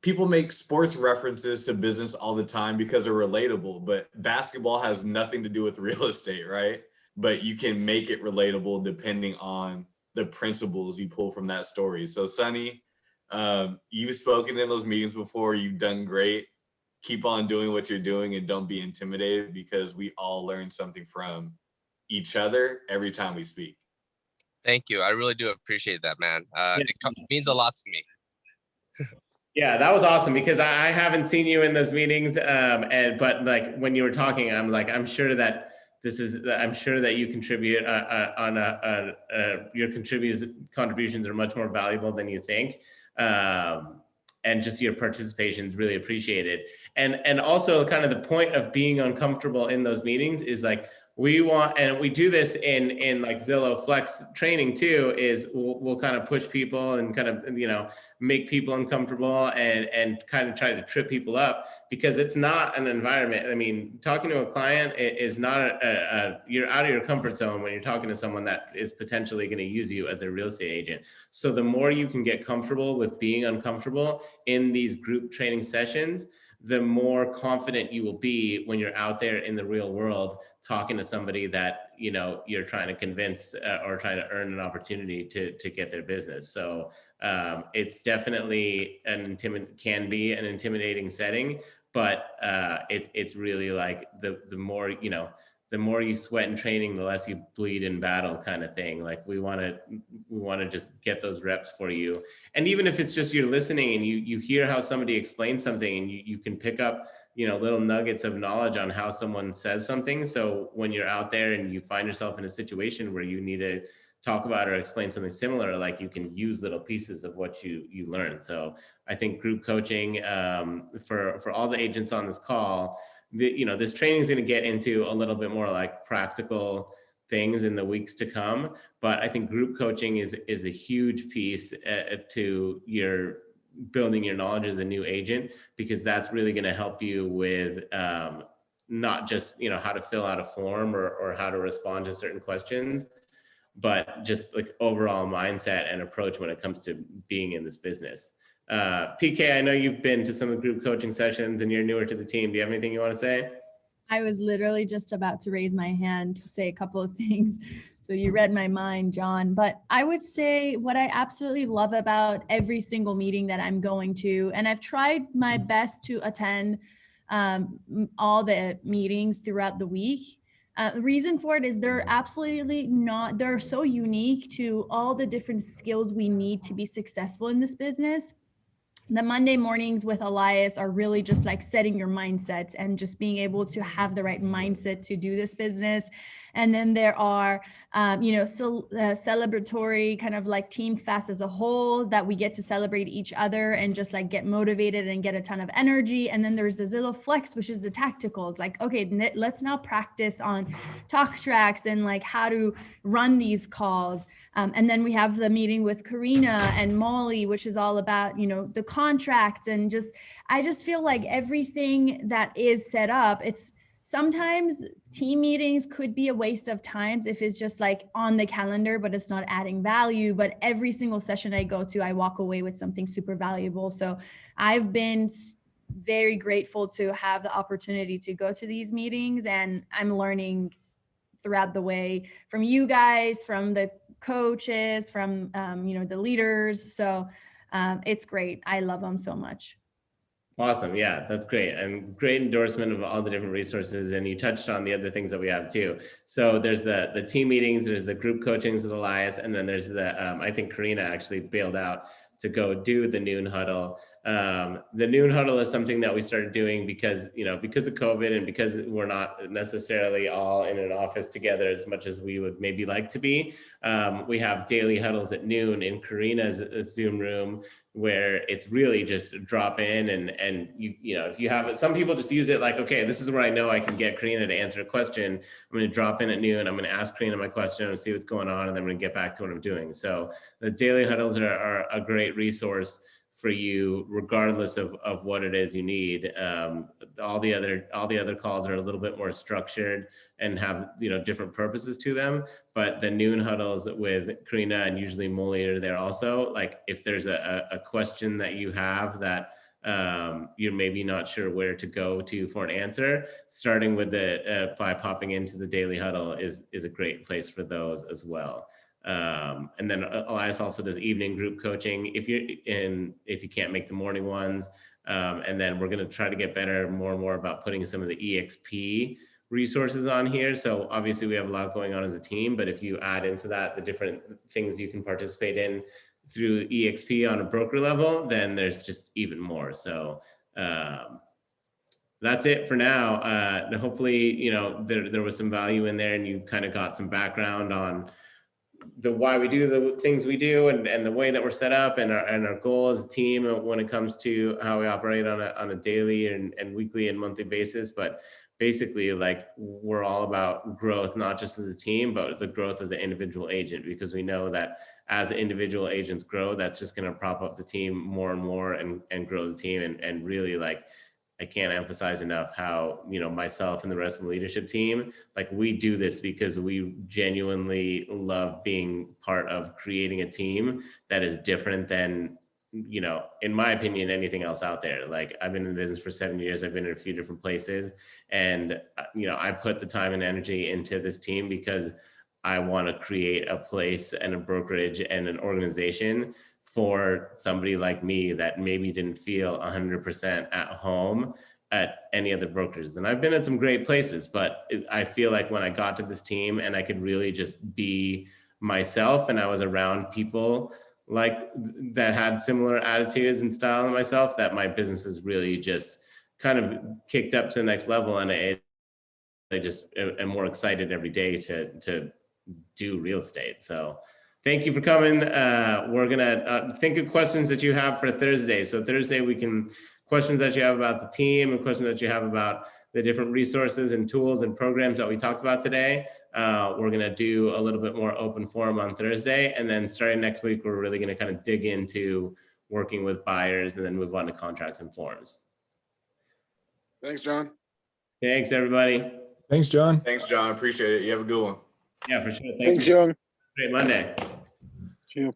people make sports references to business all the time, because they're relatable, but basketball has nothing to do with real estate, right? But you can make it relatable depending on the principles you pull from that story. So Sonny, you've spoken in those meetings before. You've done great. Keep on doing what you're doing, and don't be intimidated, because we all learn something from each other every time we speak. Thank you. I really do appreciate that, man. It means a lot to me. Yeah, that was awesome, because I haven't seen you in those meetings. But when you were talking, I'm sure that you contribute your contributions are much more valuable than you think. And just your participation is really appreciated. And also kind of the point of being uncomfortable in those meetings is we want, and we do this in Zillow Flex training too, is we'll kind of push people and kind of, make people uncomfortable and kind of try to trip people up, because it's not an environment. I mean, talking to a client is not you're out of your comfort zone when you're talking to someone that is potentially going to use you as a real estate agent. So the more you can get comfortable with being uncomfortable in these group training sessions, the more confident you will be when you're out there in the real world talking to somebody that you're trying to convince or trying to earn an opportunity to get their business. So it's definitely can be an intimidating setting, but it's really the more you sweat in training, the less you bleed in battle, kind of thing. We want to just get those reps for you. And even if it's just you're listening and you hear how somebody explains something, and you can pick up, little nuggets of knowledge on how someone says something. So when you're out there and you find yourself in a situation where you need to talk about or explain something similar, like you can use little pieces of what you learn. So I think group coaching, for all the agents on this call, this training is going to get into a little bit more like practical things in the weeks to come. But I think group coaching is a huge piece to your building your knowledge as a new agent, because that's really going to help you with not just how to fill out a form or how to respond to certain questions, but just like overall mindset and approach when it comes to being in this business. PK, I know you've been to some of the group coaching sessions and you're newer to the team. Do you have anything you want to say? I was literally just about to raise my hand to say a couple of things. So you read my mind, John. But I would say what I absolutely love about every single meeting that I'm going to, and I've tried my best to attend all the meetings throughout the week. The reason for it is they're so unique to all the different skills we need to be successful in this business. The Monday mornings with Elias are really just like setting your mindset and just being able to have the right mindset to do this business. And then there are, celebratory kind of like Team Fast as a whole, that we get to celebrate each other and just like get motivated and get a ton of energy. And then there's the Zillow Flex, which is the tacticals. Like, okay, let's now practice on talk tracks and like how to run these calls. And then we have the meeting with Karina and Molly, which is all about, the contracts, and I just feel like everything that is set up, it's sometimes team meetings could be a waste of time if it's just like on the calendar, but it's not adding value. But every single session I go to, I walk away with something super valuable. So I've been very grateful to have the opportunity to go to these meetings, and I'm learning throughout the way from you guys, from the coaches, from the leaders. So it's great. I love them so much. Awesome. Yeah, that's great. And great endorsement of all the different resources. And you touched on the other things that we have too. So there's the team meetings, there's the group coachings with Elias, and then there's I think Karina actually bailed out to go do the noon huddle. The noon huddle is something that we started doing because of COVID, and because we're not necessarily all in an office together as much as we would maybe like to be. We have daily huddles at noon in Karina's Zoom room, where it's really just drop in and if you have it, some people just use it like, okay, this is where I know I can get Karina to answer a question. I'm going to drop in at noon. I'm going to ask Karina my question and see what's going on, and then I'm going to get back to what I'm doing. So the daily huddles are a great resource for you, regardless of what it is you need. All the other calls are a little bit more structured and have different purposes to them. But the noon huddles with Karina and usually Molly are there also. Like if there's a question that you have that you're maybe not sure where to go to for an answer, starting with by popping into the daily huddle is a great place for those as well. And then Elias also does evening group coaching if you can't make the morning ones. And then we're going to try to get better more and more about putting some of the EXP resources on here. So obviously we have a lot going on as a team, but if you add into that the different things you can participate in through EXP on a broker level, then there's just even more. So that's it for now. Hopefully, there was some value in there, and you kind of got some background on the why we do the things we do, and the way that we're set up, and our goal as a team when it comes to how we operate on a daily and weekly and monthly basis. But basically, like, we're all about growth, not just as a team, but the growth of the individual agent, because we know that as individual agents grow, that's just going to prop up the team more and more and grow the team. And really, like, I can't emphasize enough how, myself and the rest of the leadership team, like, we do this because we genuinely love being part of creating a team that is different than, in my opinion, anything else out there. Like, I've been in the business for 7 years. I've been in a few different places, and, I put the time and energy into this team because I want to create a place and a brokerage and an organization for somebody like me that maybe didn't feel 100% at home at any other brokerages. And I've been at some great places, but I feel like when I got to this team and I could really just be myself, and I was around people like that had similar attitudes and style than myself, that my business is really just kind of kicked up to the next level. And I just am more excited every day to do real estate. So thank you for coming. We're gonna think of questions that you have for Thursday. So Thursday we can, questions that you have about the team and questions that you have about the different resources and tools and programs that we talked about today. We're gonna do a little bit more open forum on Thursday. And then starting next week, we're really gonna kind of dig into working with buyers and then move on to contracts and forms. Thanks, John. Thanks, everybody. Thanks, John. Thanks, John. Appreciate it. You have a good one. Yeah, for sure. Thanks, John. Great Monday. See you.